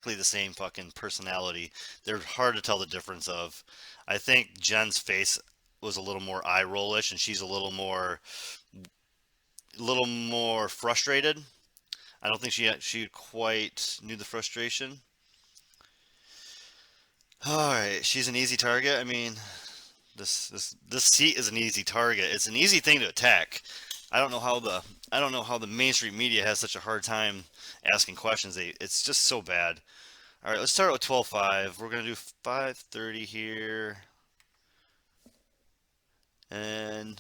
exactly the same fucking personality. They're hard to tell the difference of. I think Jen's face was a little more eye rollish, and she's a little more frustrated. I don't think she quite knew the frustration. All right, she's an easy target. I mean, this seat is an easy target. It's an easy thing to attack. I don't know how the mainstream media has such a hard time asking questions. It's just so bad. All right, let's start with 12.5. We're gonna do 5:30 here, and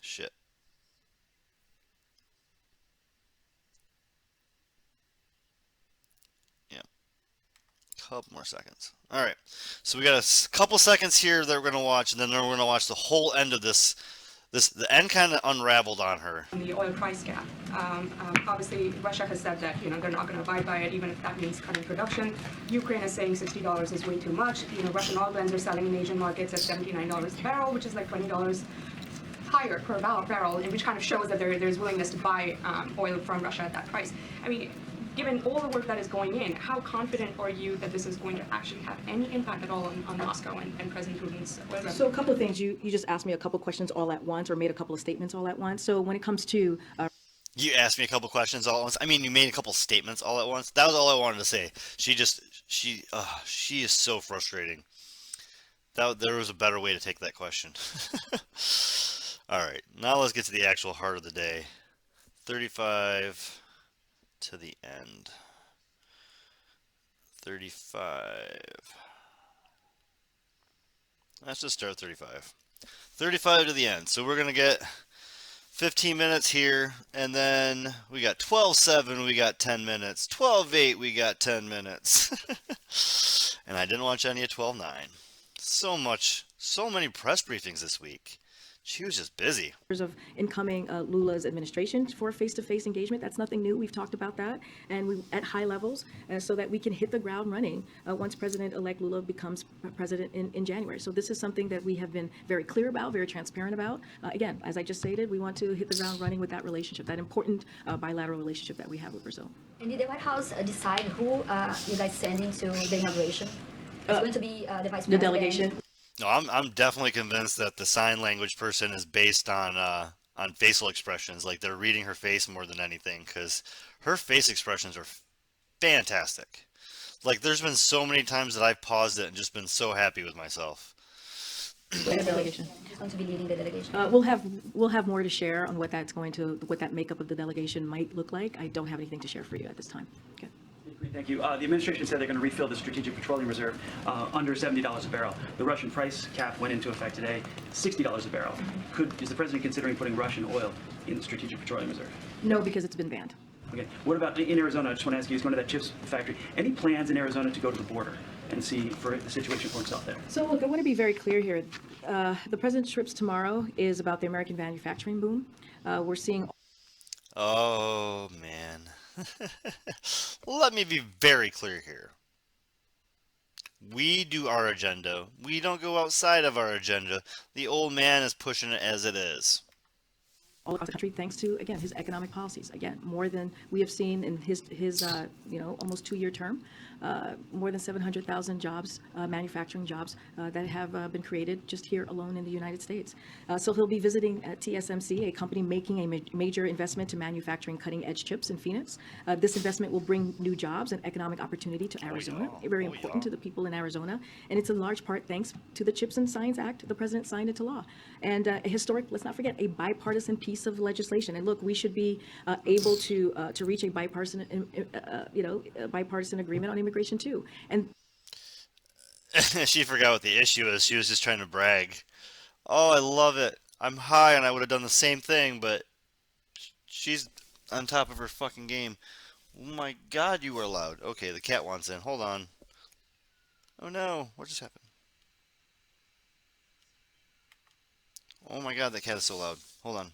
shit. Yeah, couple more seconds. All right, so we got a couple seconds here that we're gonna watch, and then we're gonna watch the whole end of this. The end kind of unraveled on her. The oil price cap. Obviously, Russia has said that they're not going to abide by it, even if that means cutting production. Ukraine is saying $60 is way too much. Russian oil blends are selling in Asian markets at $79 a barrel, which is like $20 higher per barrel, and which kind of shows that there's willingness to buy oil from Russia at that price. I mean, given all the work that is going in, how confident are you that this is going to actually have any impact at all on Moscow and President Putin's oil revenue? So a couple of things. You just asked me a couple of questions all at once, or made a couple of statements all at once. So when it comes to You asked me a couple questions all at once. I mean, you made a couple statements all at once. That was all I wanted to say. She is so frustrating. There was a better way to take that question. All right, now let's get to the actual heart of the day. 35 to the end. 35. Let's just start 35. 35 to the end. So we're going to get 15 minutes here, and then we got 12:07, we got 10 minutes. 12:08, we got 10 minutes. And I didn't watch any of 12:09. So many press briefings this week. She was just busy. Of incoming Lula's administration for face-to-face engagement. That's nothing new. We've talked about that, and we at high levels, so that we can hit the ground running once President-elect Lula becomes president in January. So this is something that we have been very clear about, very transparent about. Again, as I just stated, we want to hit the ground running with that relationship, that important bilateral relationship that we have with Brazil. And did the White House decide who you guys sending to the inauguration? It's going to be the vice president. The delegation. No, I'm definitely convinced that the sign language person is based on facial expressions. Like they're reading her face more than anything, because her face expressions are fantastic. Like there's been so many times that I've paused it and just been so happy with myself. The delegation. Who's going to be leading the delegation? We'll have more to share on what that makeup of the delegation might look like. I don't have anything to share for you at this time. Okay. Thank you. The administration said they're going to refill the Strategic Petroleum Reserve under $70 a barrel. The Russian price cap went into effect today, $60 a barrel. Is the president considering putting Russian oil in the Strategic Petroleum Reserve? No, because it's been banned. Okay. What about in Arizona? I just want to ask you, he's going to that chips factory. Any plans in Arizona to go to the border and see for the situation for himself there? So look, I want to be very clear here. The president's trips tomorrow is about the American manufacturing boom. We're seeing. Oh, man. Let me be very clear here. We do our agenda. We don't go outside of our agenda. The old man is pushing it as it is. All across the country, thanks to, again, his economic policies. Again, more than we have seen in his almost 2-year term. More than 700,000 jobs, manufacturing jobs, that have been created just here alone in the United States. So he'll be visiting at TSMC, a company making a major investment to manufacturing cutting-edge chips in Phoenix. This investment will bring new jobs and economic opportunity to Arizona, very important to the people in Arizona. And it's in large part thanks to the Chips and Science Act the president signed into law. And a historic, let's not forget, a bipartisan piece of legislation. And look, we should be able to reach a bipartisan agreement on immigration too. And she forgot what the issue is. She was just trying to brag. Oh, I love it. I'm high and I would have done the same thing, but she's on top of her fucking game. Oh my God, you were loud. Okay, the cat wants in. Hold on. Oh no, what just happened? Oh my God, that cat is so loud. Hold on.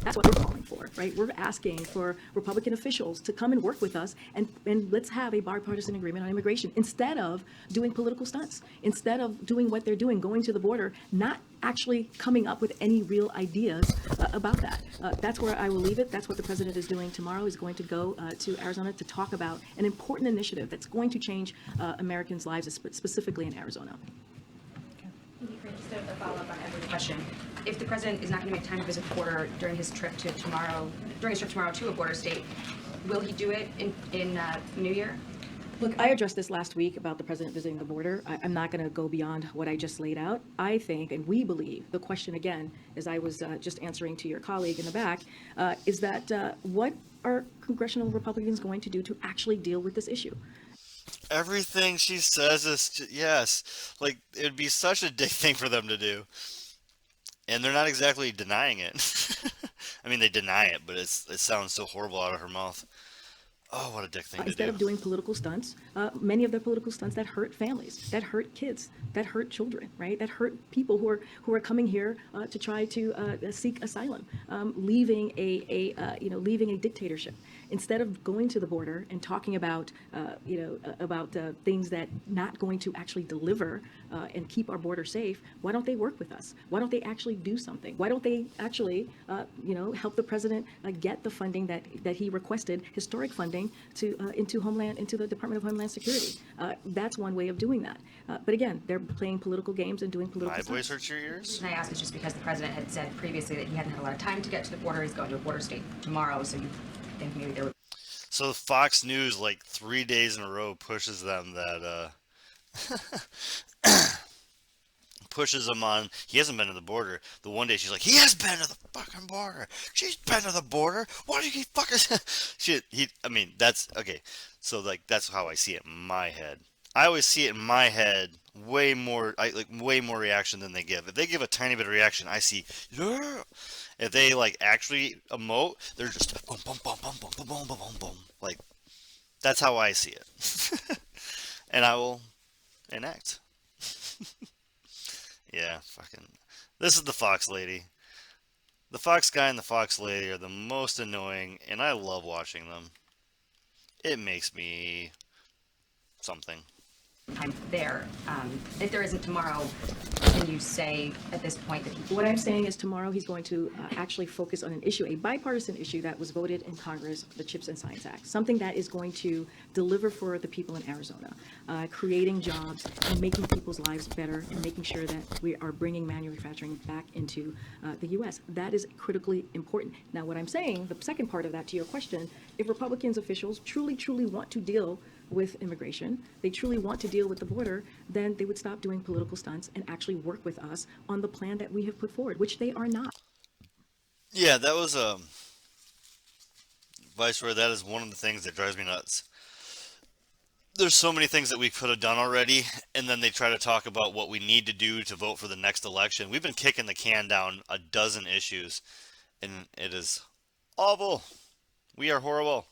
That's what we're calling for, right? We're asking for Republican officials to come and work with us, and let's have a bipartisan agreement on immigration instead of doing political stunts, instead of doing what they're doing, going to the border, not actually coming up with any real ideas about that. That's where I will leave it. That's what the president is doing tomorrow. He's going to go to Arizona to talk about an important initiative that's going to change Americans' lives, specifically in Arizona. Just a follow-up on every question. If the president is not going to make time to visit the border during his trip tomorrow to a border state, will he do it in New Year? Look, I addressed this last week about the president visiting the border. I'm not going to go beyond what I just laid out. I think, and we believe, the question again, as I was just answering to your colleague in the back, is that what are congressional Republicans going to do to actually deal with this issue? Everything she says is, yes, like, it'd be such a dick thing for them to do. And they're not exactly denying it. I mean, they deny it, but it sounds so horrible out of her mouth. Oh, what a dick thing to do. Instead of doing political stunts, many of the political stunts that hurt families, that hurt kids, that hurt children, right? That hurt people who are coming here to try to seek asylum, leaving a dictatorship. Instead of going to the border and talking about things that not going to actually deliver and keep our border safe, why don't they work with us? Why don't they actually do something? Why don't they actually help the president get the funding that he requested, historic funding, into the Department of Homeland Security? That's one way of doing that. But again, they're playing political games and doing political My stunts. voice hurts your ears? The reason I ask is just because the president had said previously that he hadn't had a lot of time to get to the border. He's going to a border state tomorrow, so you think maybe there would. So Fox News, like 3 days in a row, pushes them that, pushes him on. He hasn't been to the border. The one day she's like, he has been to the fucking border. She's been to the border. Why do you keep fucking shit? I mean, that's okay. So like, that's how I see it in my head. I always see it in my head way more reaction than they give. If they give a tiny bit of reaction, I see, yeah. If they like actually emote, they're just boom, boom, boom, boom, boom, boom, boom, boom, boom, boom. Like, that's how I see it. And I will enact. Yeah, fucking. This is the Fox lady. The Fox guy and the Fox lady are the most annoying, and I love watching them. It makes me something. Time there. If there isn't tomorrow, can you say at this point that he? What I'm saying is tomorrow he's going to actually focus on an issue, a bipartisan issue that was voted in Congress, the CHIPS and Science Act, something that is going to deliver for the people in Arizona, creating jobs and making people's lives better and making sure that we are bringing manufacturing back into the U.S. That is critically important. Now, what I'm saying, the second part of that to your question, if Republicans officials truly want to deal with immigration, they truly want to deal with the border, then they would stop doing political stunts and actually work with us on the plan that we have put forward, which they are not. Yeah, that was Viceroy, that is one of the things that drives me nuts. There's so many things that we could have done already, and then they try to talk about what we need to do to vote for the next election. We've been kicking the can down a dozen issues, and it is awful. We are horrible.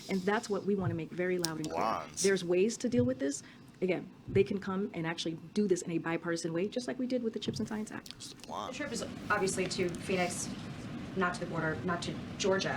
And that's what we want to make very loud and clear. Blondes. There's ways to deal with this. Again, they can come and actually do this in a bipartisan way, just like we did with the CHIPS and Science Act. The trip is obviously to Phoenix, not to the border, not to Georgia,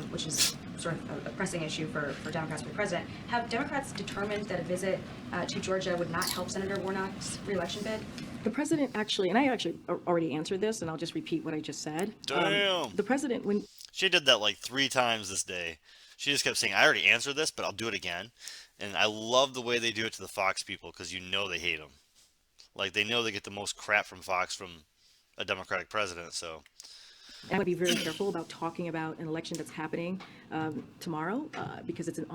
which is sort of a pressing issue for Democrats for the president. Have Democrats determined that a visit to Georgia would not help Senator Warnock's re-election bid? The president actually, and I actually already answered this, and I'll just repeat what I just said. Damn. The president, when She did that like 3 times this day. She just kept saying, I already answered this, but I'll do it again. And I love the way they do it to the Fox people, because you know they hate them. Like, they know they get the most crap from Fox from a Democratic president, so. I want to be very careful about talking about an election that's happening tomorrow because it's an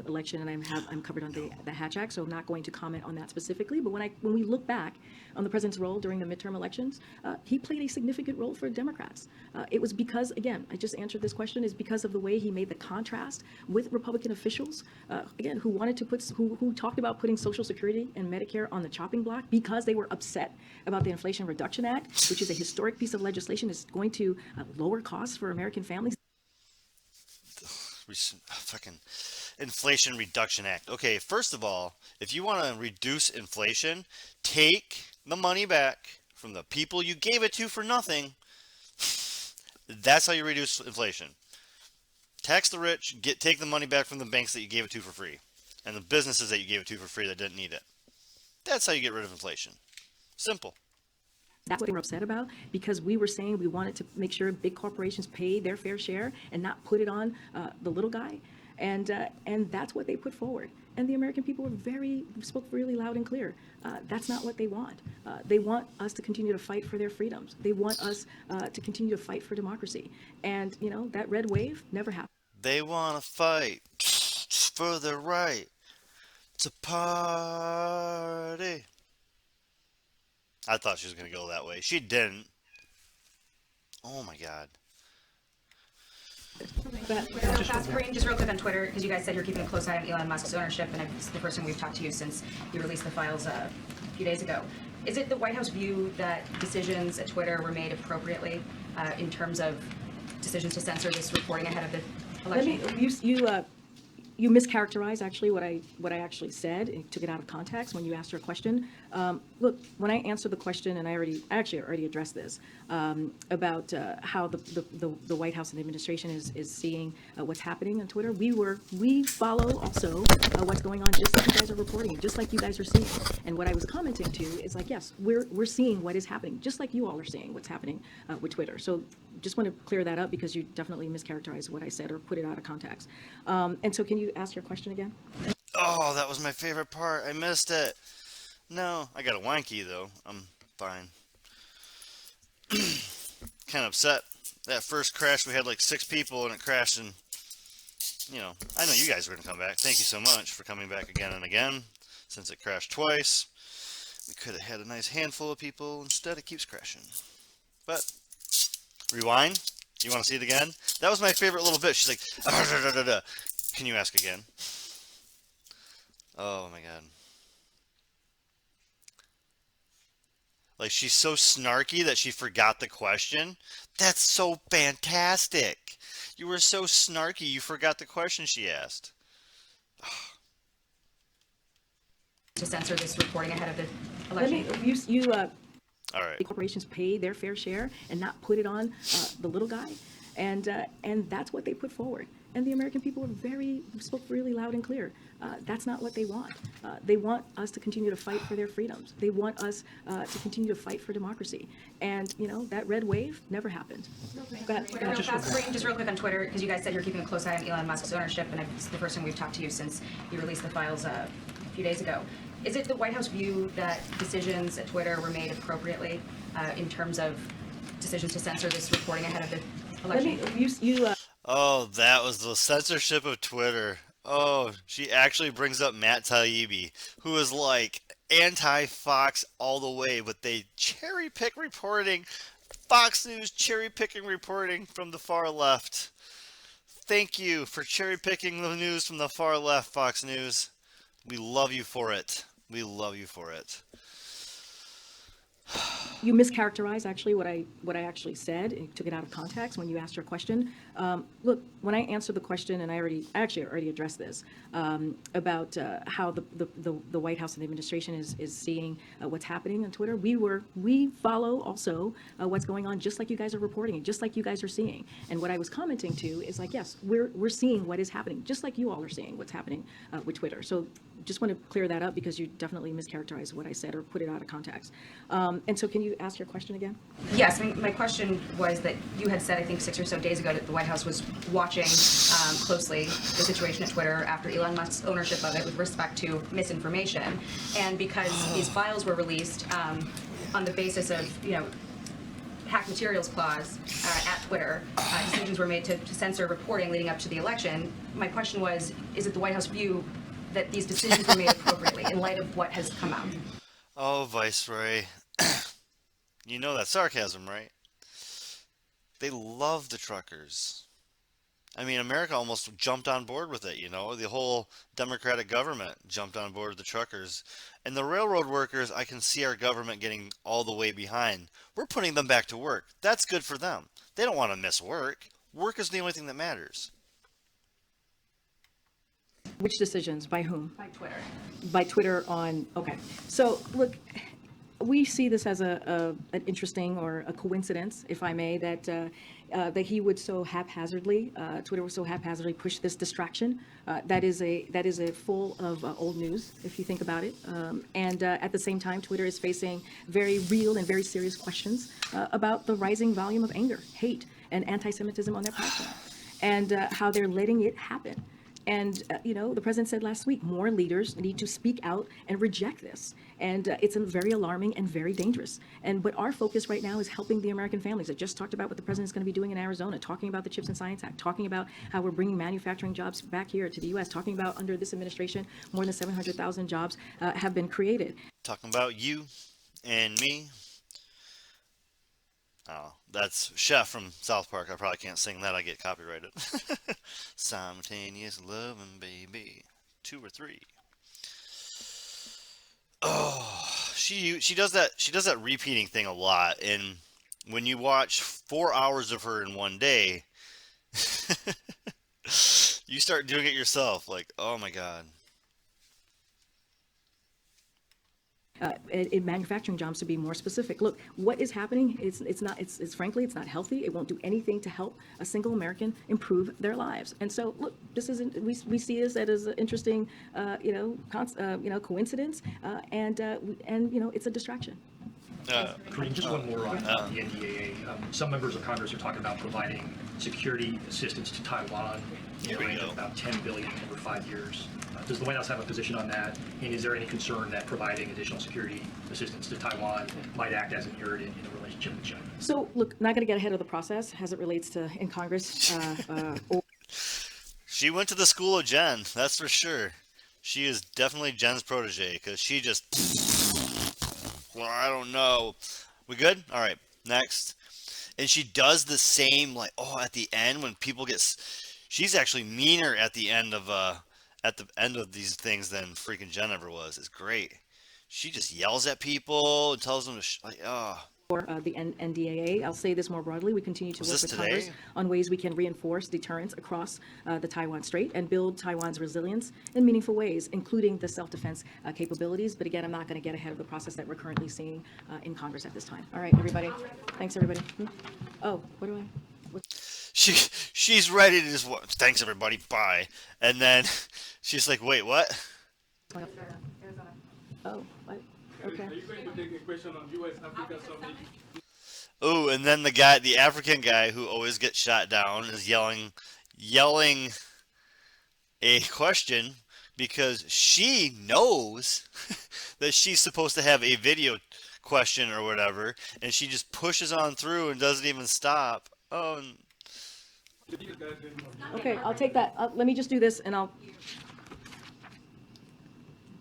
election, and I'm covered on the Hatch Act, so I'm not going to comment on that specifically. But when we look back on the president's role during the midterm elections, he played a significant role for Democrats. It was because, again, I just answered this question, is because of the way he made the contrast with Republican officials, again, who wanted to who talked about putting Social Security and Medicare on the chopping block because they were upset about the Inflation Reduction Act, which is a historic piece of legislation that's going to lower costs for American families. Fucking Inflation Reduction Act. Okay, first of all, if you want to reduce inflation, take the money back from the people you gave it to for nothing. That's how you reduce inflation. Tax the rich, take the money back from the banks that you gave it to for free, and the businesses that you gave it to for free that didn't need it. That's how you get rid of inflation. Simple. That's what they were upset about, because we were saying we wanted to make sure big corporations pay their fair share and not put it on the little guy. And that's what they put forward. And the American people spoke really loud and clear. That's not what they want. They want us to continue to fight for their freedoms. They want us to continue to fight for democracy. And, that red wave never happened. They want to fight for the right to party. I thought she was going to go that way. She didn't. Oh my God. Fast Kareem, just real quick on Twitter, because you guys said you're keeping a close eye on Elon Musk's ownership, and it's the first time we've talked to you since you released the files a few days ago. Is it the White House view that decisions at Twitter were made appropriately in terms of decisions to censor this reporting ahead of the election? You mischaracterized actually what I actually said and took it out of context when you asked her a question. Look, when I answered the question, and I already addressed this about how the White House and the administration is seeing what's happening on Twitter. We follow also what's going on, just like you guys are reporting, just like you guys are seeing. And what I was commenting to is like, yes, we're seeing what is happening, just like you all are seeing what's happening with Twitter. So just want to clear that up, because you definitely mischaracterized what I said or put it out of context. And so can you ask your question again? Oh, that was my favorite part. I missed it. No, I got a wanky though. I'm fine. Kind of upset. That first crash, we had like 6 people and it crashed, and I know you guys were going to come back. Thank you so much for coming back again and again. Since it crashed twice, we could have had a nice handful of people. Instead, it keeps crashing. But rewind. You want to see it again? That was my favorite little bit. She's like, can you ask again? Oh my God. Like, she's so snarky that she forgot the question. That's so fantastic. You were so snarky, you forgot the question she asked. To censor this reporting ahead of the election? All right. The corporations pay their fair share and not put it on the little guy. And that's what they put forward. And the American people spoke really loud and clear. That's not what they want. They want us to continue to fight for their freedoms. They want us to continue to fight for democracy. And, that red wave never happened. Go ahead. Just real quick on Twitter, because you guys said you're keeping a close eye on Elon Musk's ownership, and it's the first time we've talked to you since you released the files a few days ago. Is it the White House view that decisions at Twitter were made appropriately in terms of decisions to censor this reporting ahead of the election? Oh, that was the censorship of Twitter. Oh, she actually brings up Matt Taibbi, who is like anti-Fox all the way, but they cherry-pick reporting. Fox News cherry-picking reporting from the far left. Thank you for cherry-picking the news from the far left, Fox News. We love you for it. We love you for it. You mischaracterized actually what I actually said and took it out of context when you asked your question. Look, when I answered the question, and I already addressed this about how the White House and the administration is seeing what's happening on Twitter. We follow also what's going on, just like you guys are reporting and just like you guys are seeing. And what I was commenting to is like, yes, we're seeing what is happening, just like you all are seeing what's happening with Twitter. So just want to clear that up, because you definitely mischaracterized what I said or put it out of context. And so can you ask your question again? Yes, my question was that you had said, I think 6 or so days ago, that the White House was watching closely the situation at Twitter after Elon Musk's ownership of it with respect to misinformation. And because these files were released on the basis of, hack materials clause at Twitter, decisions were made to censor reporting leading up to the election. My question was, is it the White House view that these decisions were made appropriately in light of what has come out? Oh, Viceroy. You know that's sarcasm, right? They love the truckers. I mean, America almost jumped on board with it, The whole Democratic government jumped on board with the truckers. And the railroad workers, I can see our government getting all the way behind. We're putting them back to work. That's good for them. They don't want to miss work. Work is the only thing that matters. Which decisions? By whom? By Twitter. By Twitter on, okay. So look, we see this as an interesting or a coincidence, if I may, that he would so haphazardly, Twitter would so haphazardly push this distraction. That is a full of old news, if you think about it. And at the same time, Twitter is facing very real and very serious questions about the rising volume of anger, hate, and anti-Semitism on their platform, and how they're letting it happen. And, the president said last week, more leaders need to speak out and reject this. And it's very alarming and very dangerous. But our focus right now is helping the American families. I just talked about what the president's going to be doing in Arizona, talking about the Chips and Science Act, talking about how we're bringing manufacturing jobs back here to the U.S., talking about under this administration, more than 700,000 jobs have been created. Talking about you and me. Oh, that's Chef from South Park. I probably can't sing that. I get copyrighted. Simultaneous loving, baby. 2 or 3. Oh, she does that. She does that repeating thing a lot. And when you watch 4 hours of her in one day, you start doing it yourself. Like, oh my God. In manufacturing jobs, to be more specific. Look, what is happening, it's frankly, it's not healthy. It won't do anything to help a single American improve their lives. And so, look, this isn't, we see this as an interesting, coincidence, and it's a distraction. Kareem, just one more on the NDAA. Some members of Congress are talking about providing security assistance to Taiwan in the range of about $10 billion over 5 years. Does the White House have a position on that? And is there any concern that providing additional security assistance to Taiwan might act as an irritant in the relationship with China? So, look, not going to get ahead of the process as it relates to in Congress. She went to the school of Jen, that's for sure. She is definitely Jen's protege, because she just... Well, I don't know. We good? All right, next. And she does the same, like, at the end when people get... She's actually meaner at the end of these things than freaking Jen ever was. It's great. She just yells at people and tells them to or the NDAA. I'll say this more broadly. We continue to work with Congress on ways we can reinforce deterrence across the Taiwan Strait and build Taiwan's resilience in meaningful ways, including the self-defense capabilities. But again, I'm not going to get ahead of the process that we're currently seeing in Congress at this time. All right, everybody. Thanks, everybody. Oh, what do I... She's ready to just... Thanks, everybody. Bye. And then she's like, wait, what? Oh, what? Okay. Are you going to take a question on U.S.-Africa summit? Oh, and then the African guy who always gets shot down is yelling a question because she knows that she's supposed to have a video question or whatever, and she just pushes on through and doesn't even stop. Oh. Okay, I'll take that. Let me just do this, and I'll...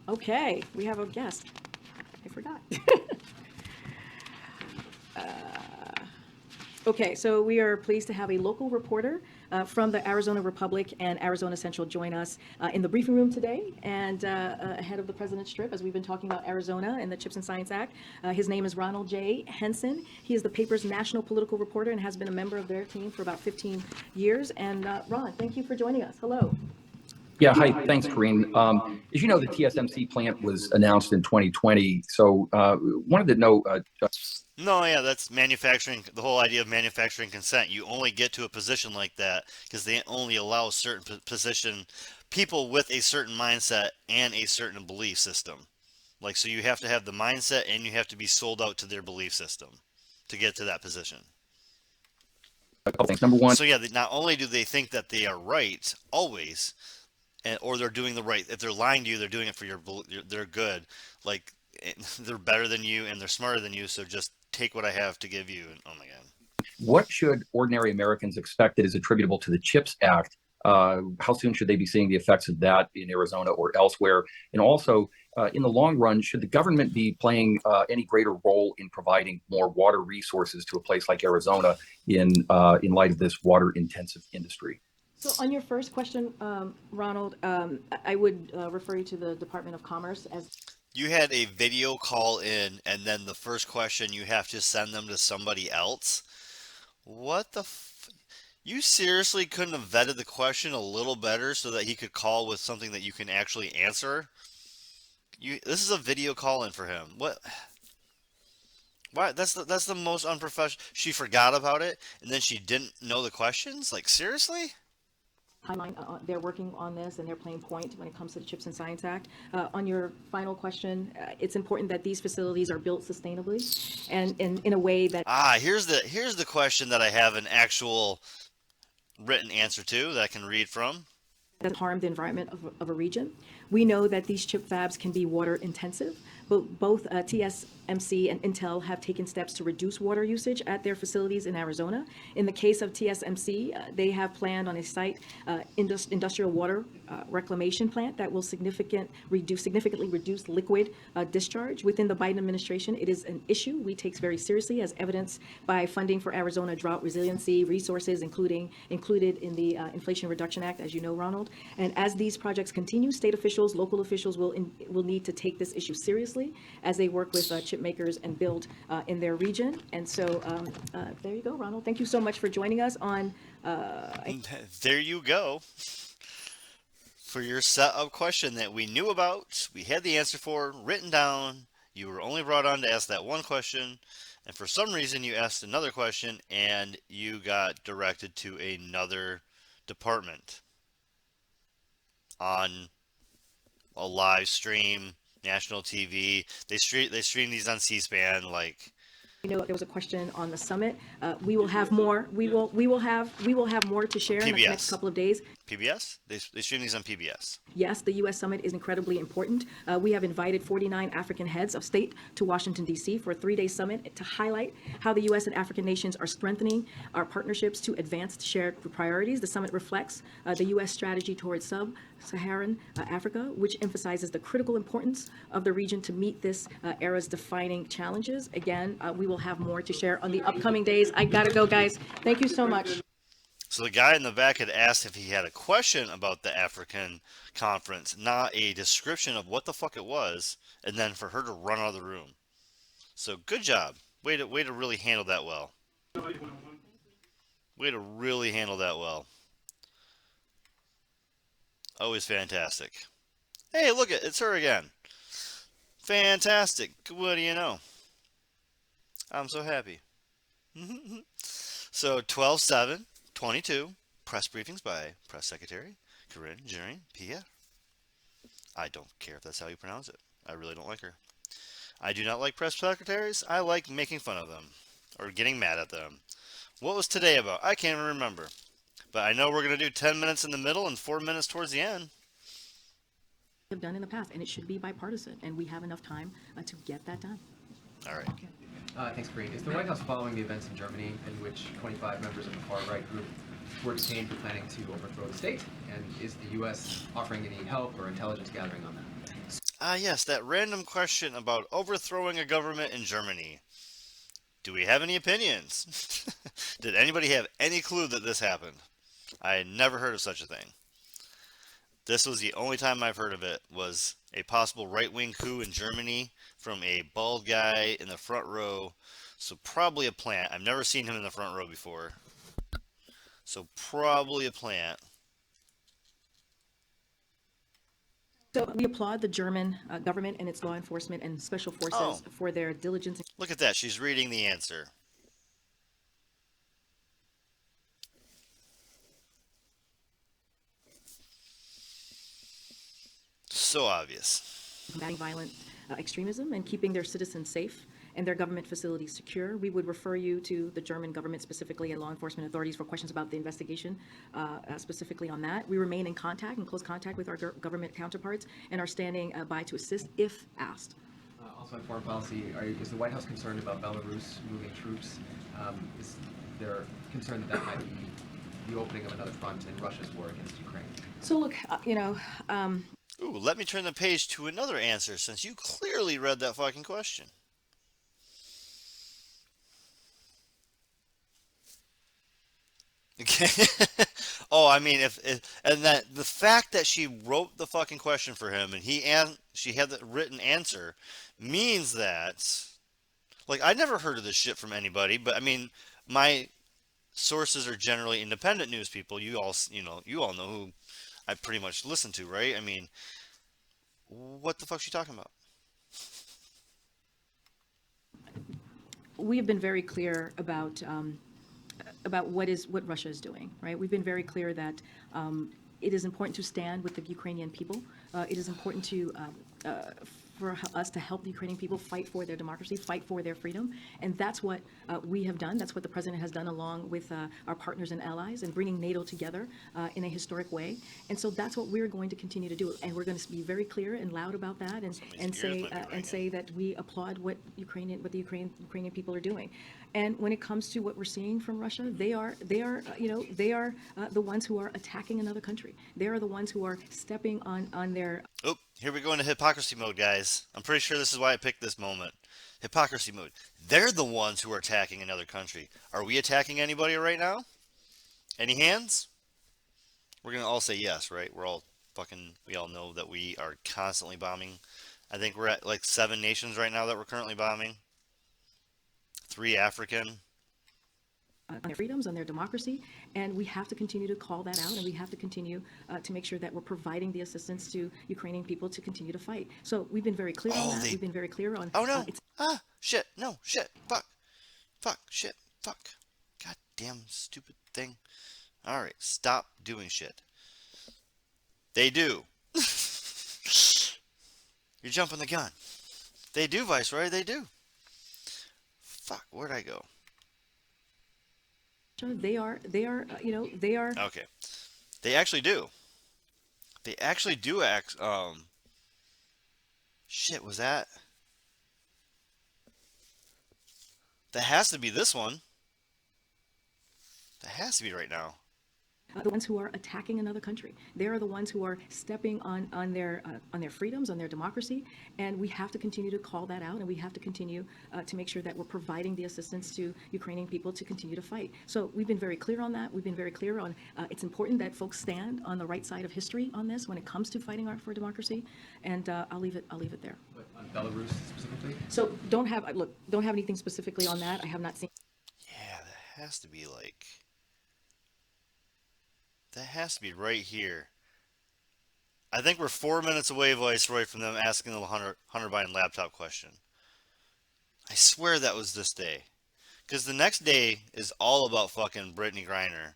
Okay, we have a guest. I forgot. Okay, so we are pleased to have a local reporter from the Arizona Republic and Arizona Central join us in the briefing room today and ahead of the President's trip, as we've been talking about Arizona and the Chips and Science Act. His name is Ronald J. Henson. He is the paper's national political reporter and has been a member of their team for about 15 years. And Ron, thank you for joining us. Hello. Yeah, hi, thanks, Karine. As you know, the TSMC plant was announced in 2020, so wanted to know... No, yeah, that's manufacturing, the whole idea of manufacturing consent. You only get to a position like that because they only allow certain people with a certain mindset and a certain belief system. Like, so you have to have the mindset and you have to be sold out to their belief system to get to that position. A couple things. Number one... So yeah, not only do they think that they are right, always... or they're doing the right. If they're lying to you, they're doing it for they're good. Like, they're better than you and they're smarter than you. So just take what I have to give you. And oh my God. What should ordinary Americans expect that is attributable to the CHIPS Act? How soon should they be seeing the effects of that in Arizona or elsewhere? And also, in the long run, should the government be playing any greater role in providing more water resources to a place like Arizona in light of this water-intensive industry? So on your first question, Ronald, I would refer you to the Department of Commerce as... You had a video call in, and then the first question, you have to send them to somebody else? What the You seriously couldn't have vetted the question a little better so that he could call with something that you can actually answer? This is a video call in for him. What? Why? That's the most unprofessional. She forgot about it, and then she didn't know the questions. Like seriously? Timeline, they're working on this and they're playing point when it comes to the Chips and Science Act. On your final question, it's important that these facilities are built sustainably and in a way that Here's the question that I have an actual written answer to that I can read from. doesn't harm the environment of a region. We know that these chip fabs can be water intensive, but both TSMC and Intel have taken steps to reduce water usage at their facilities in Arizona. In the case of TSMC, they have planned on a site industrial water reclamation plant that will significantly reduce liquid discharge. Within the Biden administration, it is an issue we take very seriously, as evidenced by funding for Arizona drought resiliency resources, included in the Inflation Reduction Act, as you know, Ronald. And as these projects continue, state officials, local officials will need to take this issue seriously as they work with chip makers and build in their region. And so there you go, Ronald. Thank you so much for joining us on. There you go. For your setup question that we knew about, we had the answer for written down. You were only brought on to ask that one question, and for some reason you asked another question and you got directed to another department on a live stream, national TV. They stream these on C-SPAN. Like, You know, there was a question on the summit. We will have more. We will have more to share in the next PBS. couple of days. PBS? They stream these on PBS. Yes, the U.S. summit is incredibly important. We have invited 49 African heads of state to Washington, D.C. for a 3-day summit to highlight how the U.S. and African nations are strengthening our partnerships to advance shared priorities. The summit reflects the U.S. strategy towards sub-Saharan Africa, which emphasizes the critical importance of the region to meet this era's defining challenges. Again, we will have more to share on the upcoming days. I gotta go, guys. Thank you so much. So the guy in the back had asked if he had a question about the African conference, not a description of what the fuck it was, and then for her to run out of the room. So good job. Way to really handle that well. Way to really handle that well. Always fantastic. Hey, look it's her again. Fantastic. What do you know? I'm so happy. So 12/7/22 press briefings by Press Secretary Corinne Jean-Pierre. I don't care if that's how you pronounce it. I really don't like her. I do not like press secretaries. I like making fun of them or getting mad at them. What was today about? I can't even remember. But I know we're going to do 10 minutes in the middle and 4 minutes towards the end. Have done in the past, and it should be bipartisan, and we have enough time to get that done. All right. Thanks, Corinne. Is the White House following the events in Germany in which 25 members of the far-right group were detained for planning to overthrow the state? And is the U.S. offering any help or intelligence gathering on that? Yes, that random question about overthrowing a government in Germany. Do we have any opinions? Did anybody have any clue that this happened? I had never heard of such a thing. This was the only time I've heard of it, was a possible right-wing coup in Germany from a bald guy in the front row. So probably a plant. I've never seen him in the front row before. So probably a plant. So we applaud the German government and its law enforcement and special forces for their diligence. Look at that. She's reading the answer. So obvious. Combating violent extremism and keeping their citizens safe and their government facilities secure. We would refer you to the German government specifically and law enforcement authorities for questions about the investigation specifically on that. We remain in close contact with our government counterparts and are standing by to assist if asked. Also on foreign policy, is the White House concerned about Belarus moving troops? Is there concern that might be the opening of another front in Russia's war against Ukraine? So look, Ooh, let me turn the page to another answer since you clearly read that fucking question. Okay. I mean, and that the fact that she wrote the fucking question for him and she had the written answer means that, like, I never heard of this shit from anybody, but I mean, my sources are generally independent news people. You all know who I pretty much listen to, right? I mean, what the fuck's she talking about? we have been very clear about what Russia is doing, right? We've been very clear that it is important to stand with the Ukrainian people. It is important for us to help the Ukrainian people fight for their democracy, fight for their freedom. And that's what we have done. That's what the president has done along with our partners and allies and bringing NATO together in a historic way. And so that's what we're going to continue to do. And we're going to be very clear and loud about that and say that we applaud what the Ukrainian people are doing. And when it comes to what we're seeing from Russia, they are the ones who are attacking another country. They are the ones who are stepping on their. Oh, here we go into hypocrisy mode, guys. I'm pretty sure this is why I picked this moment. Hypocrisy mode. They're the ones who are attacking another country. Are we attacking anybody right now? Any hands? We're going to all say yes, right? We all know that we are constantly bombing. I think we're at like 7 nations right now that we're currently bombing. 3 African. On their freedoms, on their democracy, and we have to continue to call that out, and we have to continue to make sure that we're providing the assistance to Ukrainian people to continue to fight. So we've been very clear on that. We've been very clear on. Oh no! Shit! No! Shit! Fuck! Shit! Fuck! God damn stupid thing! All right, stop doing shit. They do. You're jumping the gun. They do, Viceroy. They do. Fuck! Where'd I go? They are. Okay. They actually do. They actually do act. Shit, was that? That has to be this one. That has to be right now. The ones who are attacking another country. They are the ones who are stepping on their freedoms, on their democracy, and we have to continue to call that out, and we have to continue to make sure that we're providing the assistance to Ukrainian people to continue to fight. So we've been very clear on that. We've been very clear on it's important that folks stand on the right side of history on this when it comes to fighting for democracy, and I'll leave it there. But on Belarus specifically? So don't have anything specifically on that. I have not seen. Yeah, that has to be like. That has to be right here. I think we're 4 minutes away, Viceroy, from them asking the Hunter Biden laptop question. I swear that was this day. Because the next day is all about fucking Brittany Griner.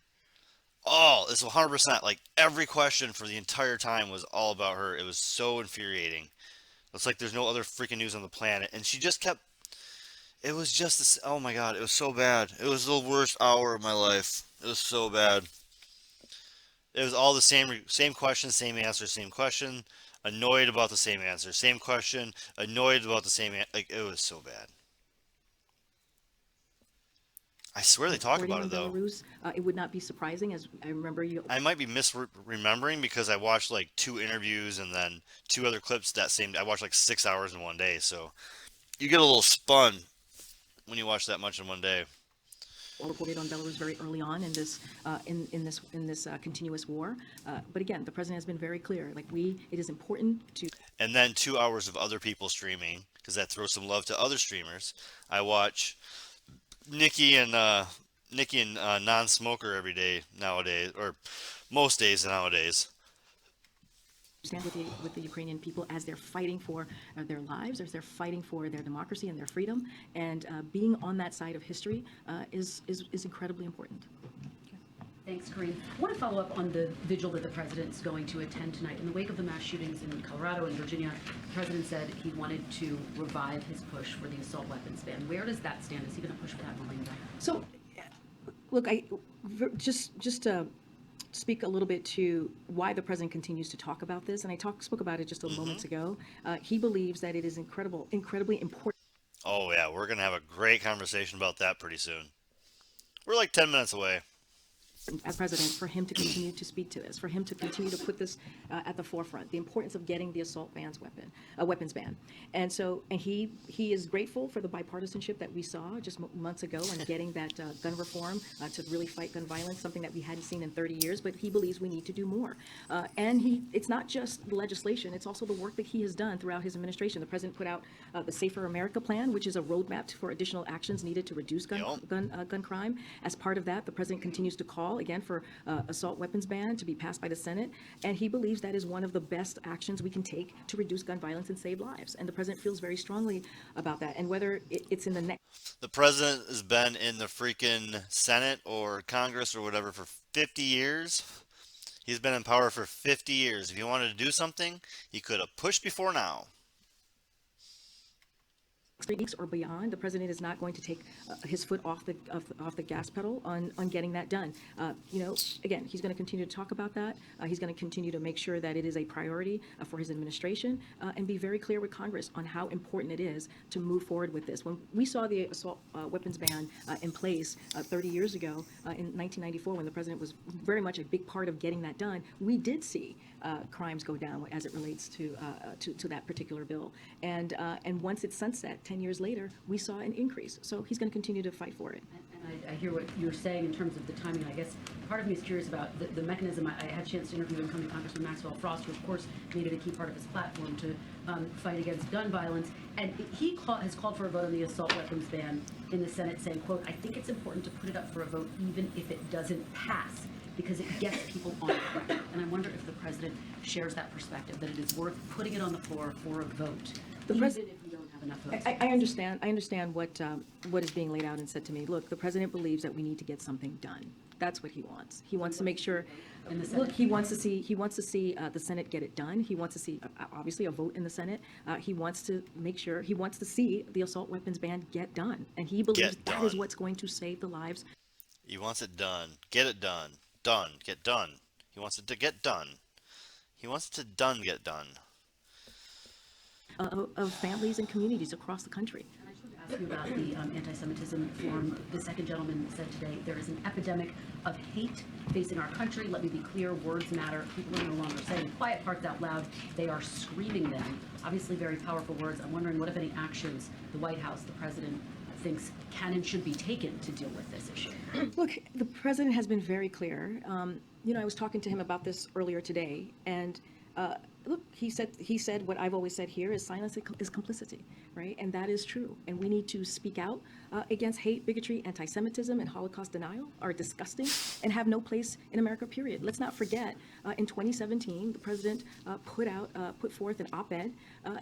Oh, it's 100%. Like, every question for the entire time was all about her. It was so infuriating. It's like there's no other freaking news on the planet. And she just kept... It was just this... Oh my god, it was so bad. It was the worst hour of my life. It was so bad. It was all the same question, same answer, same question. Annoyed about the same answer, same question. Annoyed about the same answer. Like, it was so bad. I swear they talk about it, though. Belarus, it would not be surprising, as I remember you. I might be misremembering because I watched like 2 interviews and then 2 other clips that same day. I watched like 6 hours in one day, so you get a little spun when you watch that much in one day. Reported on Belarus very early on in this continuous war, but again, the president has been very clear. Like it is important to. And then 2 hours of other people streaming because that throws some love to other streamers. I watch Nikki and Non-Smoker every day nowadays, or most days nowadays. Stand with the Ukrainian people as they're fighting for their lives, as they're fighting for their democracy and their freedom, and being on that side of history is incredibly important. Thanks, Corinne. I want to follow up on the vigil that the president's going to attend tonight. In the wake of the mass shootings in Colorado and Virginia, the president said he wanted to revive his push for the assault weapons ban. Where does that stand? Is he going to push for that, Melinda? So, look, just to speak a little bit to why the president continues to talk about this, and I spoke about it just a moments ago. He believes that it is incredibly important. Oh yeah, we're gonna have a great conversation about that pretty soon. We're like 10 minutes away. As president, for him to continue to speak to this, for him to continue to put this at the forefront, the importance of getting the assault weapons ban. And so, and he is grateful for the bipartisanship that we saw just months ago on getting that gun reform to really fight gun violence, something that we hadn't seen in 30 years, but he believes we need to do more. And it's not just legislation, it's also the work that he has done throughout his administration. The president put out the Safer America Plan, which is a roadmap for additional actions needed to reduce gun crime. As part of that, the president continues to call call, again, for assault weapons ban to be passed by the Senate, and he believes that is one of the best actions we can take to reduce gun violence and save lives. And the president feels very strongly about that. And whether it's in the next... The president has been in the freaking Senate or Congress or whatever for 50 years. He's been in power for 50 years. If he wanted to do something, he could have pushed before now. 3 weeks or beyond, the president is not going to take his foot off the gas pedal on getting that done. Again, he's going to continue to talk about that. He's going to continue to make sure that it is a priority for his administration and be very clear with Congress on how important it is to move forward with this. When we saw the assault weapons ban in place 30 years ago in 1994, when the president was very much a big part of getting that done, we did see crimes go down as it relates to that particular bill. And once it's sunset, 10 years later, we saw an increase. So he's going to continue to fight for it. And I hear what you're saying in terms of the timing. I guess part of me is curious about the mechanism. I had a chance to interview incoming Congressman Maxwell Frost, who of course made it a key part of his platform to fight against gun violence. And he has called for a vote on the assault weapons ban in the Senate, saying, quote, "I think it's important to put it up for a vote even if it doesn't pass, because it gets people on record." And I wonder if the president shares that perspective, that it is worth putting it on the floor for a vote, even if we don't have enough votes. I understand what is being laid out and said to me. Look, the president believes that we need to get something done. That's what he wants. He wants to make sure. Look, he wants to see the Senate get it done. He wants to see obviously a vote in the Senate. He wants to make sure. He wants to see the assault weapons ban get done, and he believes that is what's going to save the lives. He wants it done. Get it done. Done. Get done. He wants it to get done. He wants it to get done. Of families and communities across the country. And I just want to ask you about the anti-Semitism forum. The second gentleman said today there is an epidemic of hate facing our country. Let me be clear, words matter. People are no longer saying quiet parts out loud. They are screaming them. Obviously very powerful words. I'm wondering what, if any, actions the White House, the president, thinks can and should be taken to deal with this issue. Look, the president has been very clear. I was talking to him about this earlier today, and look, he said what I've always said here is silence is complicity, right? And that is true. And we need to speak out against hate, bigotry, anti-Semitism, and Holocaust denial are disgusting and have no place in America, period. Let's not forget, in 2017, the president put forth an op-ed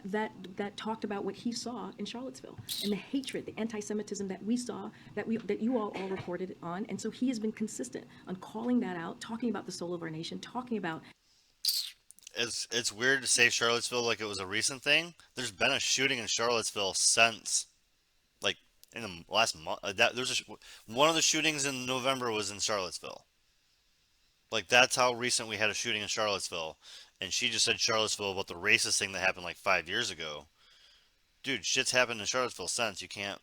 that talked about what he saw in Charlottesville and the hatred, the anti-Semitism that we saw, that you all reported on. And so he has been consistent on calling that out, talking about the soul of our nation, talking about. It's weird to say Charlottesville like it was a recent thing. There's been a shooting in Charlottesville since, like, in the last month. One of the shootings in November was in Charlottesville. Like, that's how recent we had a shooting in Charlottesville. And she just said Charlottesville about the racist thing that happened like 5 years ago. Dude, shit's happened in Charlottesville since. You can't.